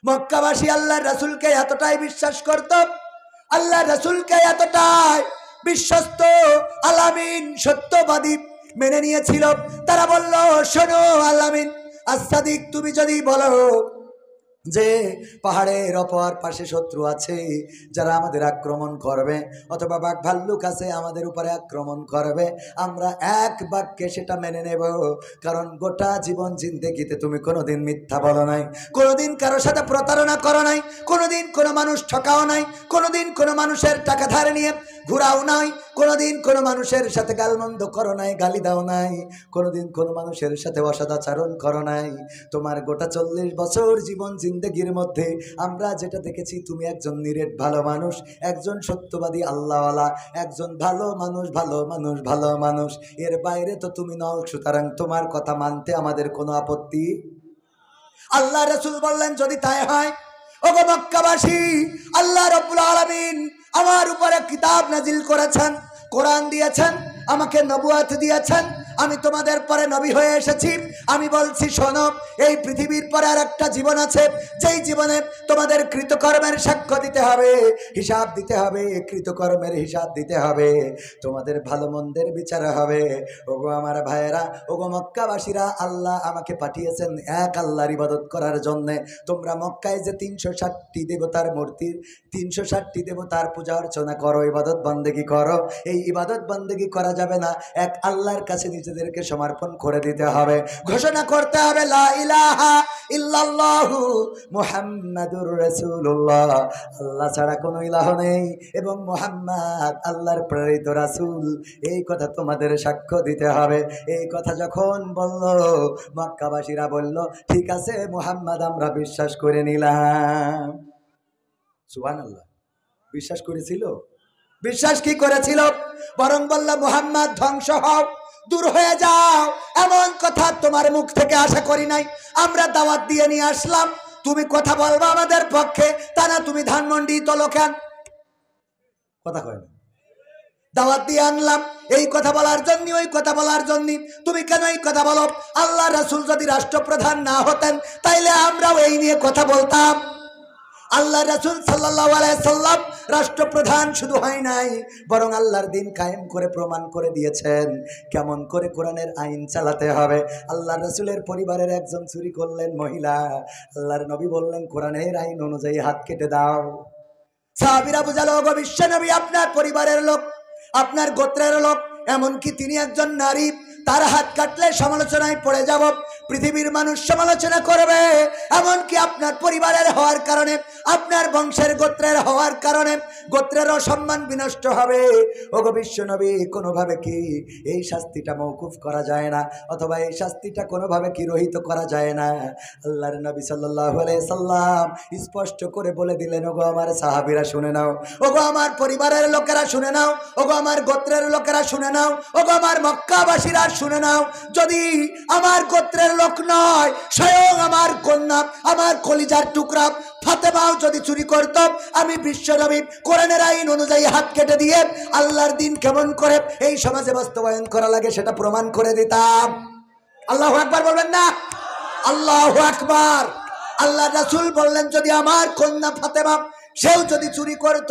Speaker 1: মক্কাবাসী আল্লাহর রাসূলকে এতটাই বিশ্বাস করত, আল্লাহর রাসূলকে এতটাই বিশ্বস্ত আলামিন সত্যবাদী মেনে নিয়েছিল। তারা বলল, শোনো আলামিন আস-সাদিক, তুমি যদি বলো যে পাহাড়ের অপর পাশে শত্রু আছে যারা আমাদের আক্রমণ করবে, অথবা বাঘ ভাল্লুক আছে আমাদের উপরে আক্রমণ করবে, আমরা এক বাক্যে সেটা মেনে নেব। কারণ গোটা জীবন জিন্দেগিতে তুমি কোনোদিন মিথ্যা বলো নাই, কোনোদিন কারোর সাথে প্রতারণা করো নাই, কোনোদিন কোনো মানুষ ঠকাও নাই, কোনোদিন কোনো মানুষের টাকা ধার নিয়ে ঘুরাও নাই, কোনোদিন কোনো মানুষের সাথে গালমন্দ করো নাই, গালি দাও নাই, কোনোদিন কোনো মানুষের সাথে অসদাচরণ করো নাই। তোমার গোটা 40 বছর জীবন জিন্দেগির মধ্যে আমরা যেটা দেখেছি, তুমি একজন নিরেট ভালো মানুষ, একজন সত্যবাদী আল্লাহওয়ালা, একজন ভালো মানুষ, ভালো মানুষ, ভালো মানুষ। এর বাইরে তো তুমি নও, সুতরাং তোমার কথা মানতে আমাদের কোনো আপত্তি। আল্লাহ রাসূল বললেন, যদি তাই হয়, ওগো মক্কাবাসী, আল্লাহ রাব্বুল আলামিন আমার উপরে কিতাব নাজিল করেছেন, কোরআন দিয়েছেন, আমাকে নবুয়ত দিয়েছেন, আমি তোমাদের পরে নবী হয়ে এসেছি। আমি বলছি শোনো, এই পৃথিবীর পরে আর একটা জীবন আছে, যেই জীবনে তোমাদের কৃতকর্মের সাক্ষ্য দিতে হবে, হিসাব দিতে হবে, কৃতকর্মের হিসাব দিতে হবে, তোমাদের ভালো মন্দের বিচার হবে। ওগো আমার ভাইয়েরা, ওগো মক্কাবাসীরা, আল্লাহ আমাকে পাঠিয়েছেন এক আল্লাহর ইবাদত করার জন্যে। তোমরা মক্কায় যে 360টি দেবতার মূর্তির, 360টি দেবতার পূজা অর্চনা করো, ইবাদত বন্দেগী করো, এই ইবাদত বন্দেগী করা যাবে না, এক আল্লাহর কাছে নিজেদেরকে সমর্পণ করে দিতে হবে, ঘোষণা করতে হবে লা ইলাহা ইল্লাল্লাহু মুহাম্মাদুর রাসূলুল্লাহ, আল্লাহ ছাড়া কোনো ইলাহ নেই এবং মুহাম্মদ আল্লাহর প্রেরিত রাসূল, এই কথা তোমাদের সাক্ষ্য দিতে হবে। এই কথা যখন বলল, মক্কাবাসীরা বলল, ঠিক আছে মুহাম্মদ আমরা বিশ্বাস করে নিলাম। সুবহানাল্লাহ। বিশ্বাস করেছিল? বিশ্বাস কি করেছিল? বরং বলল, মুহাম্মদ ধ্বংস হও, দূর হয়ে যাও, এমন কথা তোমার মুখ থেকে আশা করি নাই। আমরা দাওয়াত দিয়ে নিয়ে আসলাম, তুমি কথা বলবা আমাদের পক্ষে, তা না তুমি ধানমন্ডি তোলো কেন? কথা কয় না। দাওয়াত দিয়ে আনলাম এই কথা বলার জন্য, ওই কথা বলার জন্য, তুমি কেন এই কথা বলো? আল্লাহ রাসূল যদি রাষ্ট্রপ্রধান না হতেন, তাইলে আমরাও এই নিয়ে কথা বলতাম। আল্লাহ রাসূল সাল্লাল্লাহু আলাইহি সাল্লাম রাষ্ট্রপ্রধান শুধু হয় নাই, বরং আল্লাহর দিন কায়েম করে প্রমাণ করে দিয়েছেন কেমন করে কোরআনের আইন চালাতে হবে। আল্লাহ রাসূলের পরিবারের একজন চুরি করলেন মহিলা, আল্লাহর নবী বললেন কোরআনের আইন অনুযায়ী হাত কেটে দাও। সাহাবীরা বুঝালো, ওগো বিশ্ব নবী, আপনার পরিবারের লোক, আপনার গোত্রের লোক, এমনকি তিনি একজন নারী, তার হাত কাটলে সমালোচনায় পড়ে যাব, পৃথিবীর মানুষ সমালোচনা করবে, এমনকি আপনার পরিবারের হওয়ার কারণে, আপনার বংশের গোত্রের হওয়ার কারণে গোত্রেরও সম্মান বিনষ্ট হবে। ওগো বিশ্ব নবী, কোনোভাবে কি এই শাস্তিটা মওকুফ করা যায় না, অথবা এই শাস্তিটা কোনোভাবে কি রহিত করা যায় না? আল্লাহর নবী সাল্লাল্লাহু আলাইহি সাল্লাম স্পষ্ট করে বলে দিলেন, ওগো আমার সাহাবীরা শুনে নাও, ওগো আমার পরিবারের লোকেরা শুনে নাও, ওগো আমার গোত্রের লোকেরা শুনে নাও, ওগো আমার মক্কাবাসীরা শুনে নাও, যদি আমার গোত্রের লোক নয়, স্বয়ং আমার কন্যা, আমার কলিজার টুকরা ফাতেমাও যদি চুরি করত, আমি বিশ্ব নবী কোরআনের আইন অনুযায়ী হাত কেটে দিয়ে আল্লাহর দিন কেমন করে এই সমাজে বাস্তবায়ন করা লাগে সেটা প্রমাণ করে দিতাম। আল্লাহু আকবার বলবেন না? আল্লাহু আকবার। আল্লাহ রাসূল বললেন, যদি আমার কন্যা ফাতেমা সেও যদি চুরি করত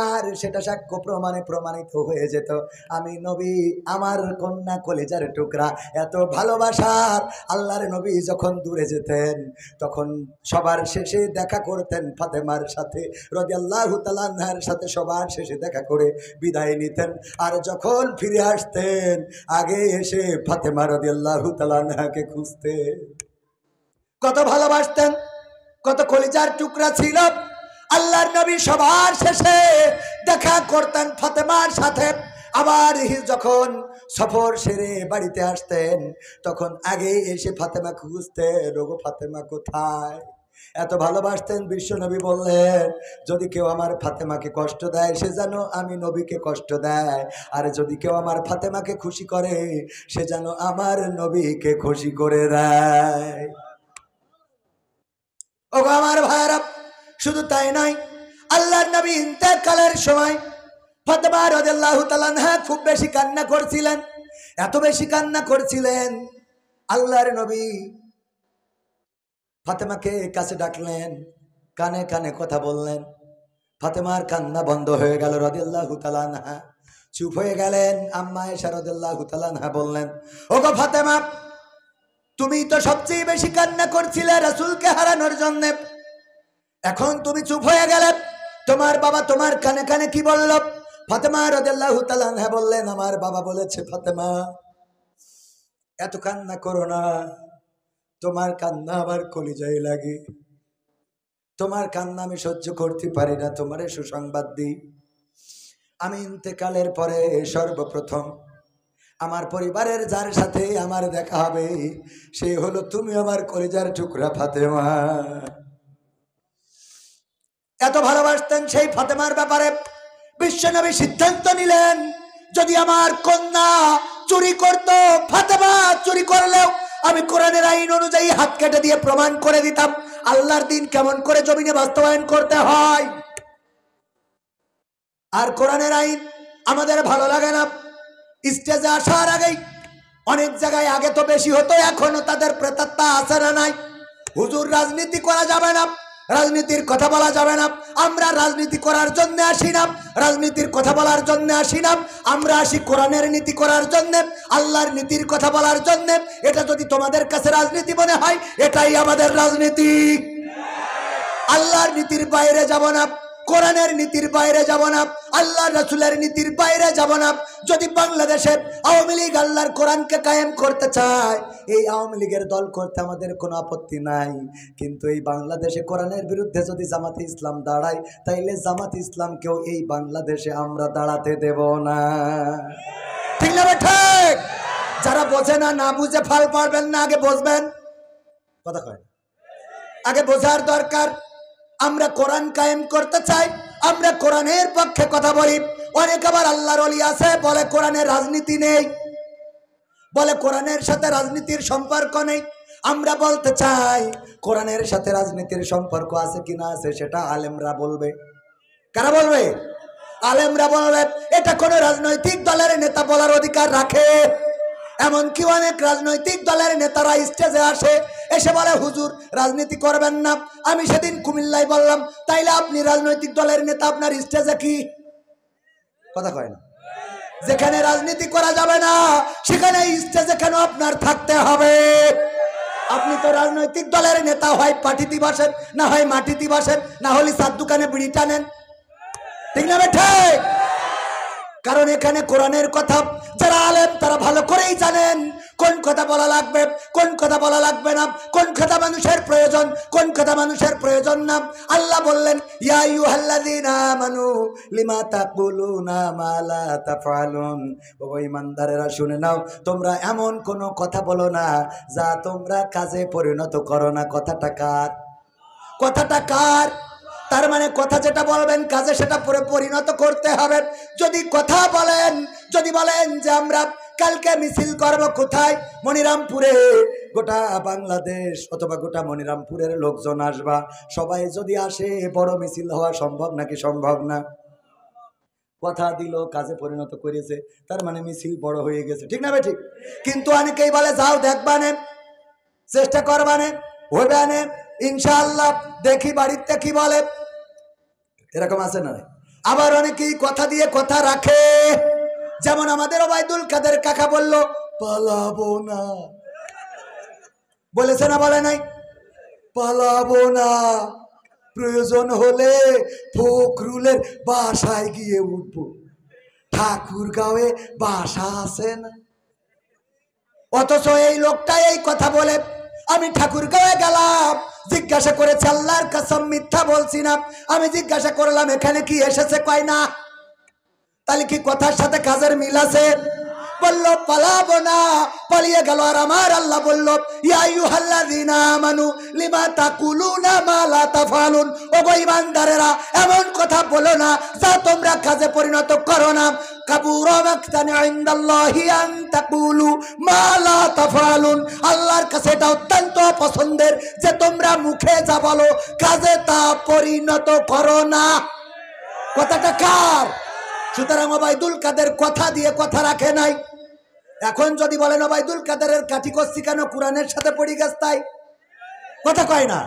Speaker 1: আর সেটা সাক্ষ্য প্রমাণে প্রমাণিত হয়ে যেত, আমি নবী, আমার কন্যা কলিজার টুকরা, এত ভালোবাসার আল্লাহর নবী যখন দূরে যেতেন, তখন সবার শেষে দেখা করতেন ফাতেমার সাথে রাদিয়াল্লাহু তাআলা আনহার সাথে, সবার শেষে দেখা করে বিদায় নিতেন। আর যখন ফিরে আসতেন, আগে এসে ফাতেমা রাদিয়াল্লাহু তাআলা আনহাকে খুঁজতেন। কত ভালোবাসতেন, কত কলিজার টুকরা ছিল। আল্লাহর নবী সবার শেষে দেখা করতেন ফাতেমার সাথে। আবার যখন সফর সেরে বাড়িতে আসতেন, তখন আগে এসে ফাতেমা খুঁজতেন, ওগো ফাতেমা কোথায়? এত ভালোবাসতেন। বিশ্ব নবী বললেন, যদি কেউ আমার ফাতেমাকে কষ্ট দেয়, সে যেন আমি নবীকে কষ্ট দেয়, আর যদি কেউ আমার ফাতেমাকে খুশি করে, সে যেন আমার নবীকে খুশি করে দেয়। ওগো আমার ভাইরা, শুধু তাই নয়, আল্লাহর নবী ইন্তেকালের সময় ফাতেমা রাদিয়াল্লাহু তাআলা আনহা খুব বেশি কান্না করছিলেন। এত বেশি কান্না করছিলেন। আল্লাহর নবী ফাতেমাকে কাছে ডাকলেন, কানে কানে কথা বললেন। ফাতেমার কান্না বন্ধ হয়ে গেল রাদিয়াল্লাহু তাআলা আনহা, চুপ হয়ে গেলেন। আম্মা আয়েশা রাদিয়াল্লাহু তাআলা আনহা বললেন, ওগো ফাতেমা, তুমি তো সবচেয়ে বেশি কান্না করছিলে রাসূলকে হারানোর জন্য, এখন তুমি চুপ হয়ে গেলে, তোমার বাবা তোমার কানে কানে কি বলল? ফাতেমা রাদিয়াল্লাহু তাআলা আনহা বললেন, আমার বাবা বলেছে, ফাতেমা এত কান্না করো না, তোমার কান্না আমার কলিজায় লাগে, তোমার কান্না আমি সহ্য করতে পারি না। তোমারে সুসংবাদ দিই, আমি ইন্তেকালের পরে সর্বপ্রথম আমার পরিবারের যার সাথে আমার দেখা হবে সে হলো তুমি, আমার কলিজার টুকরা ফাতেমা। এত ভালোবাসতেন সেই ফাতেমার ব্যাপারে বিশ্বনবী সিদ্ধান্ত নিলেন, যদি আমার কন্যা চুরি করত, ফাতেমা চুরি করলেও আমি কোরআনের আইন অনুযায়ী হাত কেটে দিয়ে প্রমাণ করে দিতাম আল্লাহর দিন কেমন করে জমিনে বাস্তবায়ন করতে হয়। আর কোরআনের আইন আমাদের ভালো লাগে না। স্টেজে আসার আগেই অনেক জায়গায়, আগে তো বেশি হতো, এখনো তাদের প্রেতাত্মা আছে না নাই? হুজুর রাজনীতি করা যাবে না, রাজনীতির কথা বলা যাবে না। আমরা রাজনীতি করার জন্য আসি না, রাজনীতির কথা বলার জন্য আসি না, আমরা আসি কোরআনের নীতি করার জন্য, আল্লাহর নীতির কথা বলার জন্য। এটা যদি তোমাদের কাছে রাজনীতি মনে হয়, এটাই আমাদের রাজনীতি। আল্লাহর নীতির বাইরে যাব না, কোরআনের নীতির বাইরে যাব না, আল্লাহ রাসূলের নীতির বাইরে যাব না। যদি বাংলাদেশে আওয়ামী লীগ আল্লাহর কোরআনকে কায়েম করতে চায়, এই আওয়ামী লীগের দল করতে আমাদের কোনো আপত্তি নাই, কিন্তু এই বাংলাদেশে কোরআনের বিরুদ্ধে যদি জামাতে ইসলাম দাঁড়ায়, তাইলে জামাতে ইসলামকেও এই বাংলাদেশে আমরা দাঁড়াতে দেব না। ঠিক না ঠিক? যারা বোঝে না, না বুঝে ফাল পারবেন না, আগে বুঝবেন। কথা কয়, আগে বোঝার দরকার। আমরা কোরআন কায়েম করতে চাই, আমরা কোরআনের পক্ষে কথা বলি। অনেক আবার আল্লাহর ওলি আছে বলে কোরআনের রাজনীতি নেই, বলে কোরআনের সাথে রাজনীতির সম্পর্ক নেই। আমরা বলতে চাই কোরআনের সাথে রাজনীতির সম্পর্ক আছে কিনা আছে সেটা আলেমরা বলবে। কারা বলবে? আলেমরা বলবে। এটা কোন রাজনৈতিক দলের নেতা বলার অধিকার রাখে? এমনকি অনেক রাজনৈতিক দলের নেতারা স্টেজে আসে, এসে বলে হুজুর রাজনীতি করবেন না। আমি সেদিন কুমিল্লায় বললাম, তাইলে আপনি রাজনৈতিক দলের নেতা, আপনার স্টেজে কি? কথা কয় না। যেখানে রাজনীতি করা যাবে না সেখানে স্টেজে কেন আপনার থাকতে হবে? আপনি তো রাজনৈতিক দলের নেতা, হয় পার্টিতে বসেন, না হয় মাটিতে বসেন, না হলে চার দোকানে বিড়ি টানেন। ঠিক না ঠিক? কারণ এখানে কোরআনের কথা যারা আলেম তারা ভালো করেই জানেন কোন কথা বলা লাগবে, কোন কথা বলা লাগবে না, কোন কথা মানুষের প্রয়োজন, কোন কথা মানুষের প্রয়োজন না। আল্লাহ বললেন, ইয়া আইয়ুহাল্লাযীনা আমানু লিমা তাকুলুনা মা লা তাফআলুন। ও ঈমানদারেরা শুনে নাও, তোমরা এমন কোন কথা বলো না যা তোমরা কাজে পরিণত করো না। কথাটা কার? কথাটা কার? তার মানে কথা যেটা বলবেন কাজে সেটা পরিণত করতে হবে। যদি কথা বলেন, যদি বলেন যে আমরা কালকে মিছিল করব কোথায়? মনিরামপুরে, গোটা বাংলাদেশ অথবা গোটা মনিরামপুরের লোকজন আসবা, সবাই যদি আসে বড় মিছিল হওয়া সম্ভব নাকি সম্ভব না? কথা দিল, কাজে পরিণত করেছে, তার মানে মিছিল বড় হয়ে গেছে। ঠিক না ভাই? ঠিক। কিন্তু অনেকেই বলে যাও দেখবানে, চেষ্টা করবানে, হইবানে, ইনশাআল্লাহ দেখি বাড়িতে কি বলে। এরকম আছে না? আবার অনেকেই কথা দিয়ে কথা রাখে। যেমন আমাদের ওবায়দুল কাদের কাকা বলল পালাবো না, বলেছে না বলে নাই? পালাবো না, প্রয়োজন হলে ফখরুলের বাসায় গিয়ে উঠবো, ঠাকুরগাঁওয়ে বাসা আছে না। অথচ এই লোকটা এই কথা বলে আমি ঠাকুরগাঁওয়ে গেলাম, জিজ্ঞাসা করেছে, আল্লাহর কসম মিথ্যা বলছি না, আমি জিজ্ঞাসা করলাম এখানে কি এসেছে, কয় না। তাহলে কি কথার সাথে কাজের মিল আছে? বলল পালাবো না, পালিয়ে গেল। আর আমার আল্লাহ বলল, ইয়া আইয়ুহাল্লাযীনা আমানু লিমা তাকুলুনা মা লা তাফআলুন। ওগো ঈমানদারেরা, এমন কথা বলো না যা তোমরা কাজে পরিণত করো না। কাবুরা মাকতান ইনদাল্লাহি আন তাকুলু মা লা তাফআলুন। আল্লাহর কাছে এটা অত্যন্ত পছন্দের যে তোমরা মুখে যা বলো কাজে তা পরিণত করো না। কথাটা কার? সুতরাং ওবায়দুল কাদের কথা দিয়ে কথা রাখে নাই। এখন যদি বলেন ওবায়দুল কাদেরের কাঠি কষছি কেন, কোরআনের সাথে পড়ি গেছ তাই, কথা কয় না।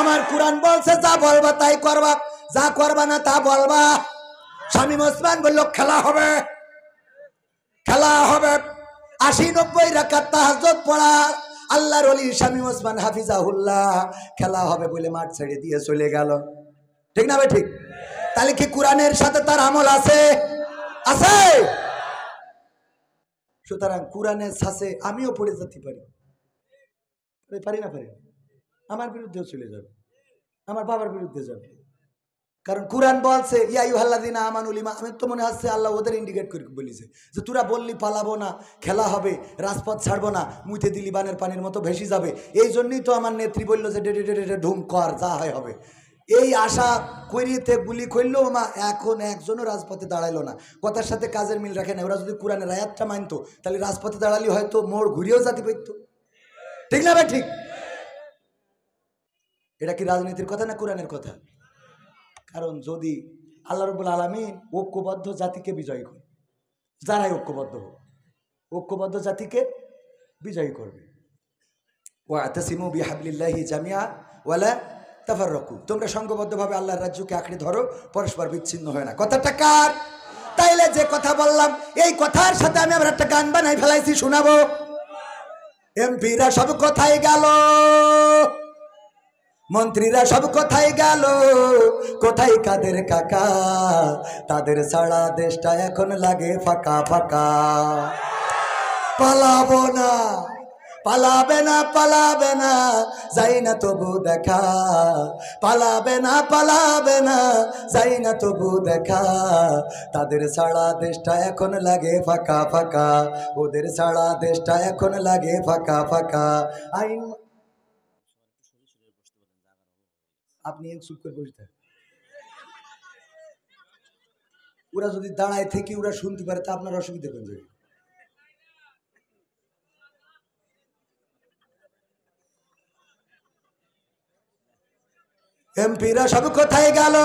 Speaker 1: আমার কোরআন বলছে যা বলবা তাই করবা, যা করবা না তা বলবা। শামীম ওসমান বলল খেলা হবে, খেলা হবে। ৮০-৯০ রাকাত তাহাজ্জুদ পড়া আল্লাহর ওলি শামীম ওসমান হাফিজাহুল্লাহ খেলা হবে বলে মাঠ ছেড়ে দিয়ে চলে গেল। ঠিক না ভাই ঠিক? তাহলে কি কোরআনের সাথে তার আমল আছে? আছে। সুতরাং কোরআনের ছাঁচে আমিও পড়ে যেতে পারি, পারি না পারি? আমার বিরুদ্ধেও চলে যাবে, আমার বাবার বিরুদ্ধে যাবে। কারণ কোরআন বলছে ইয়া আইয়ুহাল্লাযীনা আমানু লিমা, আমি তো মনে হচ্ছে আল্লাহ ওদের ইন্ডিকেট করে বলেছে যে তোরা বললি পালাবো না, খেলা হবে, রাজপথ ছাড়বো না, মুইতে দিলি বানের পানির মতো ভেসে যাবে। এই জন্যই তো আমার নেত্রী বললো যে ডেডে ডেডে ডেডে ঢুম কর, যা হয় হবে। এই আশা করিতে গুলি করলো মা, এখন একজনও রাজপথে দাঁড়াইলো না। কথার সাথে কাজের মিল রাখে না। ওরা যদি কোরআনের আয়াতটা মানতো তাহলে রাজপথে দাঁড়ালি হয়তো মোড় ঘুরিয়েও যেতে পারতো। ঠিক না ভাই ঠিক? এটা কি রাজনীতির কথা না কোরআনের কথা? কারণ যদি আল্লাহ রাব্বুল আলামিন ঐক্যবদ্ধ জাতিকে বিজয়ী করে, যারাই ঐক্যবদ্ধ হোক, ঐক্যবদ্ধ জাতিকে বিজয়ী করবে। ওয়াতাসিমু বিহাবলিল্লাহি জামিআ ওয়ালা তাফাররাকু, তোমরা সংঘবদ্ধভাবে আল্লাহর রাজ্যকে আঁকড়ে ধরো, পরস্পর বিচ্ছিন্ন হয় না। কথাটা কার? তাইলে যে কথা বললাম এই কথার সাথে আমি আবার একটা গান বানাই ফেলাইছি, শোনাবো। এমপিরা সব কোথায় গেল, মন্ত্রীরা সব কোথায় গেল, কোথায় কাদের কাকা, তাদের ছাড়া দেশটা এখন লাগে ফাঁকা ফাঁকা। পালাবো না, পালাবে না, পালাবে না, যাই না তবু দেখা, পালাবে না, পালাবে না, যাই না তবু দেখা, তাদের ছাড়া দেশটা এখন লাগে ফাঁকা ফাঁকা, ওদের ছাড়া দেশটা এখন লাগে ফাঁকা ফাঁকা। আইন আপনি চুপ করে বসে থাকেন, ওরা যদি দাঁড়ায় থেকে ওরা শুনতে পারে তা আপনার অসুবিধা কোন জায়গায়? এমপিরা সব কোথায় গেল,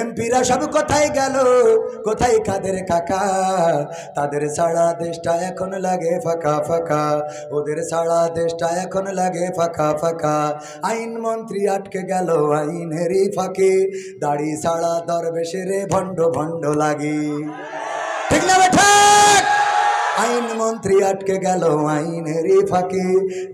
Speaker 1: এমপিরা সব কোথায় গেল, কোথায় কাদের কাকা, তাদের ছাড়া দেশটা এখন লাগে ফাঁকা ফাঁকা, ওদের ছাড়া দেশটা এখন লাগে ফাঁকা ফাঁকা। আইন মন্ত্রী আটকে গেল আইনেরই ফাঁকে, দাড়ি ছাড়া দরবেশের ভণ্ড ভণ্ড লাগে। ঠিক না বেঠা? আইন মন্ত্রী আটকে গেল আইনেরই ফাঁকে,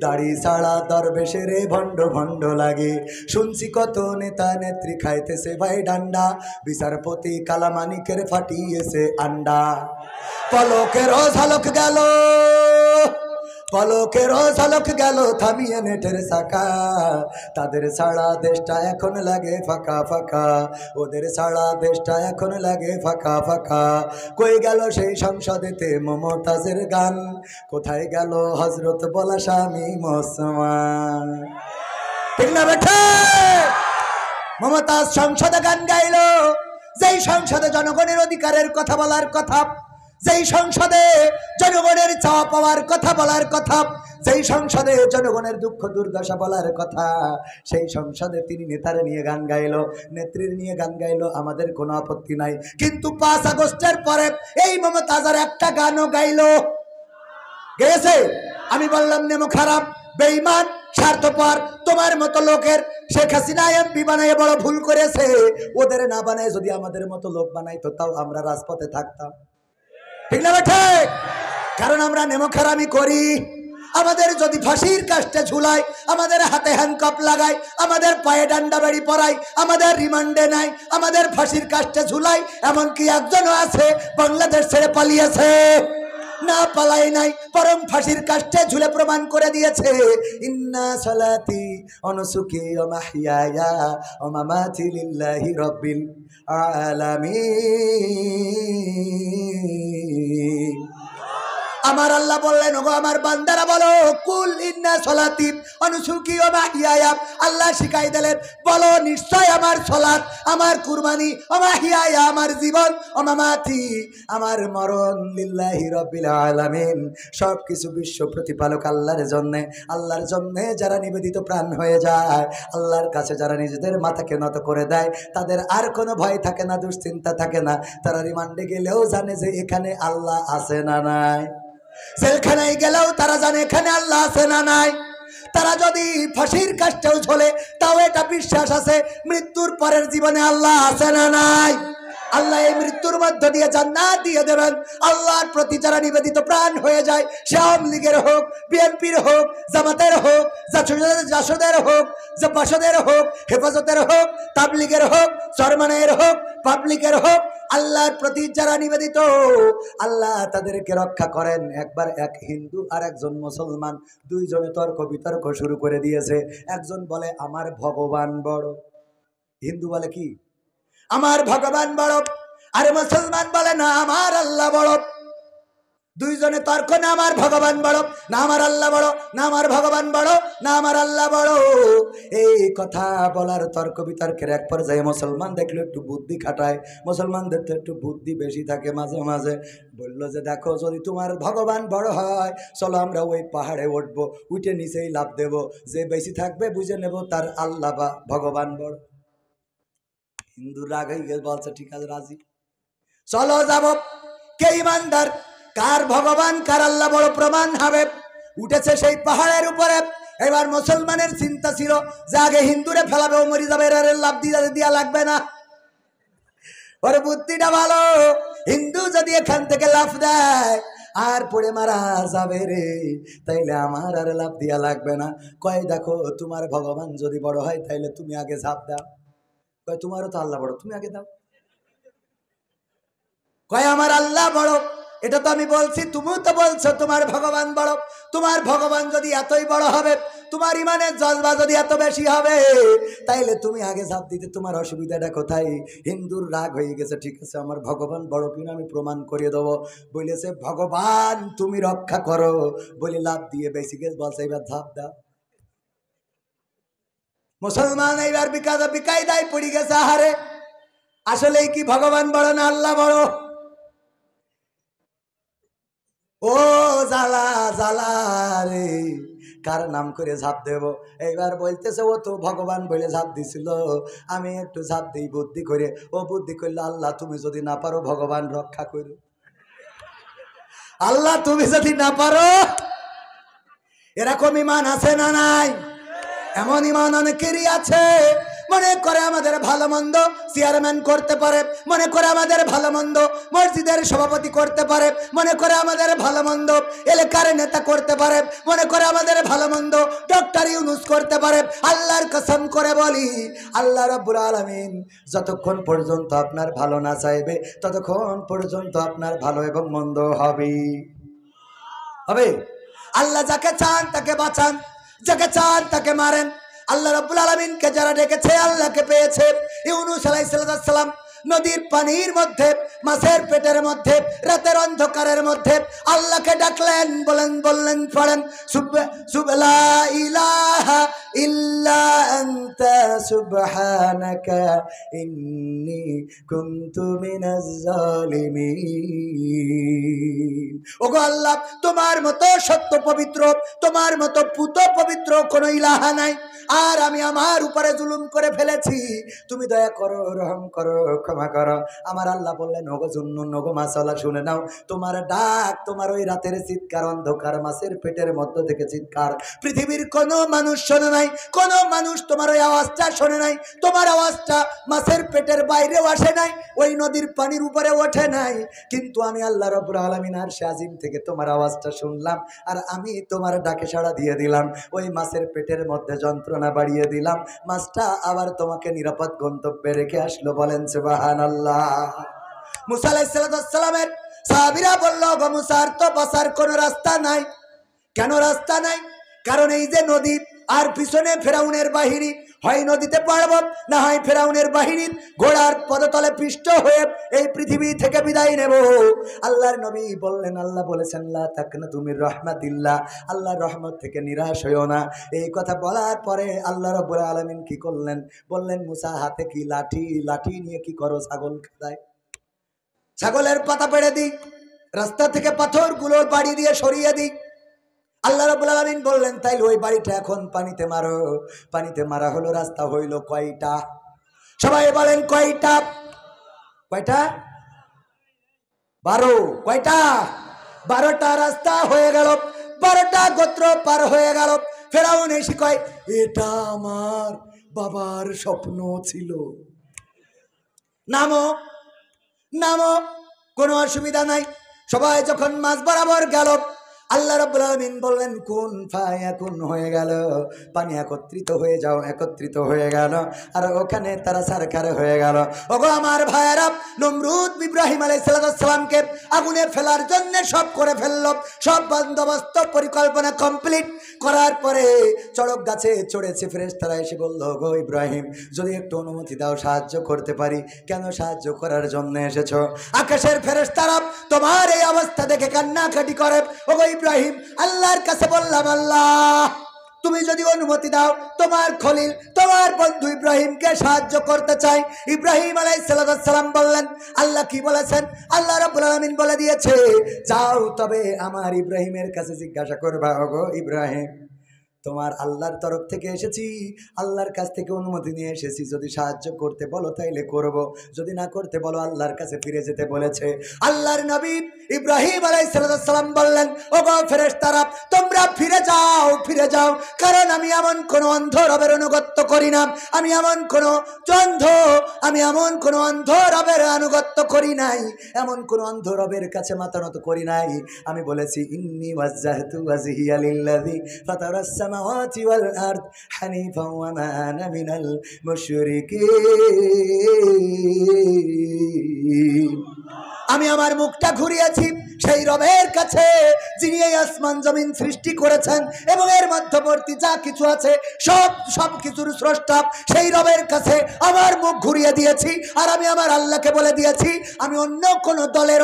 Speaker 1: দাড়ি ছাড়া দরবেশের ভণ্ড ভণ্ড লাগে। শুনছি কত নেতা নেত্রী খাইতেছে ভাই ডান্ডা, বিচারপতি কালামানিকের ফাটিয়েছে আন্ডা। পলকেরও ঝলক গেল, পলকেরও ঝলক গেল থামিয়ে নেটের চাকা, তাদের ছাড়া দেশটা এখন লাগে ফাঁকা ফাঁকা, ওদের ছাড়া দেশটা এখন লাগে ফাঁকা ফাঁকা। কই গেল সেই সংসদেতে মমতাজের গান, কোথায় গেল হজরত বলা স্বামী মোসমান? ঠিক না বেঠা? মমতাজ সংসদে গান গাইল, যেই সংসদে জনগণের অধিকারের কথা বলার কথা, যেই সংসদে জনগণের চাওয়া পাওয়ার কথা বলার কথা, যেই সংসদে জনগণের দুঃখ দুর্দশা বলার কথা, সেই সংসদে তিনি নেতারে নিয়ে গান গাইলো, নেত্রীর নিয়ে গান গাইলো, আমাদের কোনো আপত্তি নাই। কিন্তু 5 আগস্টের পরে এই মমতাজার একটা গানও গাইলো, গেছে। আমি বললাম নেমো খারাপ, বেঈমান, স্বার্থপর, তোমার মতো লোকের শেখ হাসিনা এমপি বানায় বড় ভুল করেছে, ওদের না বানায় যদি আমাদের মতো লোক বানাইতো তাও আমরা রাজপথে থাকতাম। ঠিক না ঠিক? কারণ আমরা নেমখারামি করি। আমাদের যদি ফাঁসির কাস্টে ঝুলাই, আমাদের হাতে হ্যান্ডকাপ লাগাই, আমাদের পায়ে ডান্ডা বাড়ি পরাই, আমাদের রিমান্ডে নাই, আমাদের ফাঁসির কাস্টে ঝুলাই, এমনকি একজনও আছে বাংলাদেশ ছেড়ে পালিয়েছে, না পালাই নাই, বরং ফাঁসির কাস্টে ঝুলে প্রমাণ করে দিয়েছে ইন্না সালাতি ওয়া নুসুকি ওয়া মাহইয়ায়া ওয়া মামাতি লিল্লাহি রাব্বিল আলামিন। আমার আল্লাহ বললেন, ওগো আমার বান্দারা বলো, কুল ইন্না সলাতি ওয়া নুসুকি ওয়া মাহইয়ায়া। আল্লাহ শিখাই দিলেন, বলো নিশ্চয় আমার সলাত, আমার কুরবানি, ওয়া মাহইয়ায়া আমার জীবন, ওয়া মামাতি আমার মরণ, লিল্লাহি রাব্বিল আলামিন, সব কিছু বিশ্ব প্রতিপালক আল্লাহর জন্যে। আল্লাহর জন্যে যারা নিবেদিত প্রাণ হয়ে যায়, আল্লাহর কাছে যারা নিজেদের মাথাকে নত করে দেয়, তাদের আর কোনো ভয় থাকে না, দুশ্চিন্তা থাকে না। তারা রিমান্ডে গেলেও জানে যে এখানে আল্লাহ আছে না নাই। জেলখানায় গেলেও তারা জানে এখানে আল্লাহ আছে না নাই। তারা যদি ফাঁসির কাষ্ঠেও ঝোলে, তাও এটা বিশ্বাস আছে মৃত্যুর পরের জীবনে আল্লাহ আছে না নাই। আল্লাহ এই মৃত্যুর মধ্য দিয়ে জান্নাত দিয়ে দেবেন। আল্লাহর প্রতি যারা নিবেদিত প্রাণ হয়ে যায়, সে আওয়ামী লীগের হোক, বিএনপির হোক, জামাতের হোক, জাসদের হোক, বাসদের হোক, হেফাজতের হোক, তাবলিগের হোক, চরমানের হোক, পাবলিকের হোক, আল্লাহর প্রতি যারা নিবেদিত, আল্লাহ তাদেরকে রক্ষা করেন। একবার এক হিন্দু আর একজন মুসলমান দুইজনে তর্ক বিতর্ক শুরু করে দিয়েছে। একজন বলে আমার ভগবান বড়, হিন্দু বলে কি আমার ভগবান বড়, আর মুসলমান বলে না আমার আল্লাহ বড়। দুইজনে তর্ক, না আমার ভগবান বড়, না আমার আল্লাহ বড়, না আমার ভগবান বড়, না আমার আল্লাহ বড়। এই কথা বলার তর্ক বিতর্কের এক পর্যায়ে মুসলমান দেখলো একটু বুদ্ধি খাটায়, মুসলমানদের তো একটু বুদ্ধি বেশি থাকে মাঝে মাঝে, বললো যে দেখো যদি তোমার ভগবান বড় হয়, চলো আমরা ওই পাহাড়ে উঠবো, উঠে নিচেই লাভ দেব, যে বেশি থাকবে বুঝে নেব তার আল্লাহ বা ভগবান বড়। হিন্দু রাগ হয়ে গেছে, বলছে ঠিক আছে রাজি, চলো যাব। কে ইমানদার, কার ভগবান কার আল্লাহ বড় প্রমাণ হবে। উঠেছে সেই পাহাড়ের উপরে। এবার মুসলমানের চিন্তা ছিল যে আগে হিন্দুরে ফেলাবে, ও মরি যাবে, এর লাভ দিয়া লাগবে না। ওর বুদ্ধিটা ভালো, হিন্দু যদি এখান থেকে লাভ দেয় আর পড়ে মারা যাবে রে, তাইলে আমার আর লাভ দিয়া লাগবে না। কয় দেখো তোমার ভগবান যদি বড় হয় তাইলে তুমি আগে ঝাঁপ দাও। কয় তোমারও তো আল্লাহ বড়, তুমি আগে দাও। কয় আমার আল্লাহ বড়, এটা তো আমি বলছি, তুমিও তো বলছো তোমার ভগবান বড়। তোমার ভগবান যদি এতই বড় হবে, তোমার ইমানের জজবা যদি এত বেশি হবে, তাইলে তুমি আগে ঝাঁপ দিতে, তোমার অসুবিধাটা কোথায়? হিন্দুর রাগ হয়ে গেছে, ঠিক আছে আমার ভগবান বড় কিনা আমি প্রমাণ করে দেবো। বলেছে ভগবান তুমি রক্ষা করো, বলে লাভ দিয়ে বেশি গেছে, বলছে এবার ঝাঁপ দাও। মুসলমান এইবার বিকায়দায় পড়ে গেছে, আহারে আসলে কি ভগবান বড় না আল্লাহ বড়? ও জালা জালা রে, কার নাম করে ঝাঁপ দেব? এইবার বলতেছে ও তো ভগবান বলে ঝাঁপ দিছিল, আমি একটু ঝাঁপ দিই বুদ্ধি করে। ও বুদ্ধি করলো আল্লাহ তুমি যদি না পারো ভগবান রক্ষা করো। আল্লাহ তুমি যদি না পারো। এরকম ইমান আছে না নাই? এমন ইমান অনেকেরই আছে, মনে করে আমাদের ভালো মন্দ চেয়ারম্যান করতে পারে, মনে করে আমাদের ভালো মন্দ মসজিদের সভাপতি করতে পারে, মনে করে আমাদের ভালো মন্দ এলাকার নেতা করতে পারে, মনে করে আমাদের ভালো মন্দ ডক্টর ইউনুস করতে পারে। আল্লাহর কসম করে বলি, আল্লাহ রাব্বুল আলামিন যতক্ষণ পর্যন্ত আপনার ভালো না চাইবে, ততক্ষণ পর্যন্ত আপনার ভালো এবং মন্দ হবে। আল্লাহ যাকে চান তাকে বাঁচান, যাকে চান তাকে মারেন। আল্লাহ রাব্বুল আলামিনকে যারা ডেকেছে আল্লাহকে পেয়েছে। ইউনূস আলাইহিস সালাম নদীর পানির মধ্যে, মাছের পেটের মধ্যে, রাতের অন্ধকারের মধ্যে আল্লাহকে ডাকলেন, বললেন পড়েন লা ইলাহা ইল্লা আনতা সুবহানাকা ইন্নী কুনতু মিনাজ জালিমিন। ওগো আল্লাহ, তোমার মতো সত্য পবিত্র, তোমার মতো পুত পবিত্র কোনো ইলাহা নাই, আর আমি আমার উপরে জুলুম করে ফেলেছি, তুমি দয়া করো, রহম করো, ক্ষমা করো। আমার আল্লাহ বললেন ওগো জুন্নুন, ওগো মাছওয়ালা শুনে নাও, তোমার ডাক, তোমার ওই রাতের চিৎকার, অন্ধকার মাছের পেটের মধ্য থেকে চিৎকার পৃথিবীর কোনো মানুষ শোনে নাই, কোনো মানুষ তোমার ওই আওয়াজটা শোনে নাই, তোমার আওয়াজটা মাছের পেটের বাইরেও আসে নাই, ওই নদীর পানির উপরে ওঠে নাই, কিন্তু আমি আল্লাহ রাব্বুল আলামিন আরশে আজিম থেকে তোমার আওয়াজটা শুনলাম, আর আমি তোমার ডাকে সাড়া দিয়ে দিলাম, ওই মাছের পেটের মধ্যে যন্ত্রণা বাড়িয়ে দিলাম, মাছটা আবার তোমাকে নিরাপদ গন্তব্যে রেখে আসলো। বলেন সুবহানাল্লাহ। মুসা আলাইহিস সালামের সাহাবীরা বলল, গো মুসা আর তো বাঁচার কোনো রাস্তা নাই। কেন রাস্তা নাই? কারণ এই যে নদী, আর পিছনে ফেরাউনের বাহিনী, হয় নদীতে পারব, না হয় ফেরাউনের বাহিনীর ঘোড়ার পদতলে পিষ্ট হয়ে এই পৃথিবী থেকে বিদায় নেব। আল্লাহর নবী বললেন, আল্লাহ বলেছেন লা তাকনাতু মির রাহমাতিল্লাহ, আল্লাহর রহমত থেকে নিরাশ হইও না। এই কথা বলার পরে আল্লাহ রাব্বুল আলামিন কি করলেন? বললেন, মুসা হাতে কি লাঠি, লাঠি নিয়ে কি করো? ছাগল খাদায়, ছাগলের পাতা পেড়ে দিই, রাস্তা থেকে পাথরগুলো বাড়ি দিয়ে সরিয়ে দিই। আল্লাহ রাব্বুল আলামিন বললেন, তাইলে ওই বাড়িটা এখন পানিতে মারো। পানিতে মারা হলো, রাস্তা হইল কয়টা? সবাই বলেন কয়টা? কয়টা? 12। কয়টা? 12টা রাস্তা হয়ে গেল, 12টা গোত্র পার হয়ে গেল। ফেরাউন এসে কয়, এটা আমার বাবার স্বপ্ন ছিল। নামো নামো, কোনো অসুবিধা নাই। সবাই যখন মাঝ বরাবর গেল, আল্লাহ রাব্বুল আলামিন বললেন, কুন ফায়াকুন, হয়ে গেল। পানি একত্রিত হয়ে যাও, একত্রিত হয়ে গেল, আর ওখানে তারা সারকার হয়ে গেল। ওগো আমার ভাইয়েরা, নমরুদ ইব্রাহিম আলাইহিস সালামকে আগুনে ফেলার জন্য সব করে ফেলল। সব বন্দোবস্ত পরিকল্পনা কমপ্লিট করার পরে চড়ক গাছে চড়েছে। ফেরেশতারা এসে বলল, গো ইব্রাহিম, যদি একটু অনুমতি দাও, সাহায্য করতে পারি। কেন সাহায্য করার জন্য এসেছো? আকাশের ফেরেশতারা তোমার এই অবস্থা দেখে কান্নাকাটি করে। ওগো ইব্রাহিম, আল্লাহর কাছে বললাম, আল্লাহ তুমি যদি অনুমতি দাও, তোমার খলিল, তোমার বন্ধু ইব্রাহিমকে সাহায্য করতে চাই। ইব্রাহিম আলাইহিস সালাম বললেন, আল্লাহ কি বলেছেন? আল্লাহ রাব্বুল আলামিন বলে দিয়েছে, যাও তবে আমার ইব্রাহিমের কাছে জিজ্ঞাসা করবা, ওগো ইব্রাহিম, তোমার আল্লাহর তরফ থেকে এসেছি, আল্লাহর কাছ থেকে অনুমতি নিয়ে এসেছি। যদি সাহায্য করতে বলো তাইলে করব, যদি না করতে বলো আল্লাহর কাছে ফিরে যেতে বলেছে। আল্লাহর নবী ইব্রাহিম আলাইহিস সালাম বললেন, ওগো ফেরেশতারা, তোমরা ফিরে যাও, ফিরে যাও, কারণ আমি এমন কোন অন্ধ রবের আনুগত্য করি না। আমি এমন কোন অন্ধ রবের আনুগত্য করি নাই, এমন কোন অন্ধ রবের কাছে মাথা নত করি নাই। আমি বলেছি, ইন্নী ওয়াজ্জাহতু ওয়াজহিয়া লিল্লাযী ফাতারাস সামাওয়াতি ওয়াল আরদ হানিফাও ওয়া মা আনা মিনাল মুশরিকিন। আমি আমার মুখটা ঘুরিয়েছি সেই রবের কাছে, যিনি এই আসমান জমিন সৃষ্টি করেছেন এবং এর মধ্যবর্তী যা কিছু আছে সব কিছুর স্রষ্টা, সেই রবের কাছে আমার মুখ ঘুরিয়ে দিয়েছি। আর আমি আমার আল্লাহকে বলে দিয়েছি, আমি অন্য কোন দলের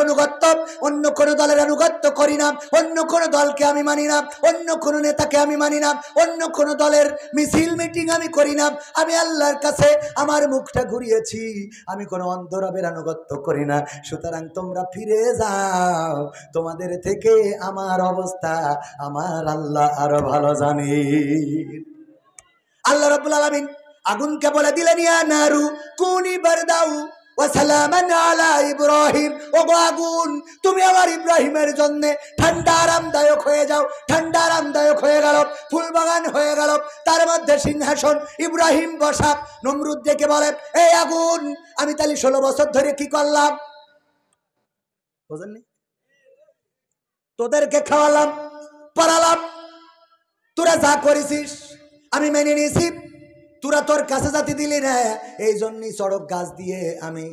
Speaker 1: আনুগত্য করি না, অন্য কোন দলকে আমি মানি না, অন্য কোন নেতাকে আমি মানি না, অন্য কোন দলের মিছিল মিটিং আমি করি না। আমি আল্লাহর কাছে আমার মুখটা ঘুরিয়েছি, আমি কোন অন্ধ রবের আনুগত্য করি না। সুতরাং তোমরা ফিরে যাও, তোমাদের থেকে আমার অবস্থা আমার আল্লাহ আরো ভালো জানি। আল্লাহ রাব্বুল আলামিন আগুনকে বলে দিলেন, ইয়া নারু কুনি বারদাউ ওয়া সালামান আলা ইব্রাহিম। ওগো আগুন, তুমি আমার ইব্রাহিমের জন্য ঠান্ডা আরামদায়ক হয়ে যাও। ঠান্ডা আরামদায়ক হয়ে গেল, ফুলবাগান হয়ে গেল, তার মধ্যে সিংহাসন, ইব্রাহিম বসা। নমরুদ ডেকে বলে, এই আগুন, আমি তাহলে 16 বছর ধরে কি করলাম? বুঝেননি? তোদেরকে খাওয়ালাম, পড়ালাম, তোরা যা করেছিস আমি মেনে নিয়েছি। তোরা তোর কাছে জাতি দিলি না, এই জন্যই চড়ক গাছ দিয়ে আমি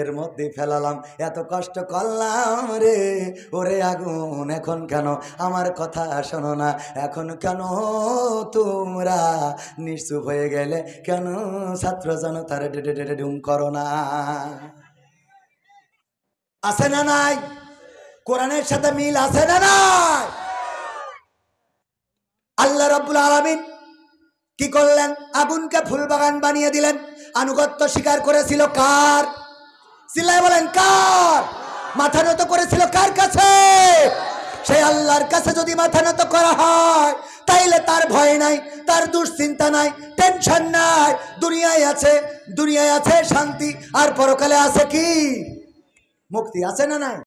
Speaker 1: এর মধ্যে ফেলালাম। এত কষ্ট করলাম রে, ওরে আগুন, এখন কেন আমার কথা শোনো না? এখন কেন তোমরা নিশ্চুপ হয়ে গেলে? কেন ছাত্র জনতার ডুম করো না? আছে না নাই? কোরআনের সাথে মিল আছে না নাই? আল্লাহ রাব্বুল আলামিন কি করলেন? আগুনকে ফুলবাগান বানিয়ে দিলেন। আনুগত্য স্বীকার করেছিল কার? চিল্লায় বলেন কার? মাথা নত করেছিল কার কাছে? সেই আল্লাহর কাছে যদি মাথা নত করা হয়, তাইলে তার ভয় নাই, তার দুশ্চিন্তা নাই, টেনশন নাই। দুনিয়ায় আছে শান্তি, আর পরকালে আছে কি? মুক্তি। আছে না নাই?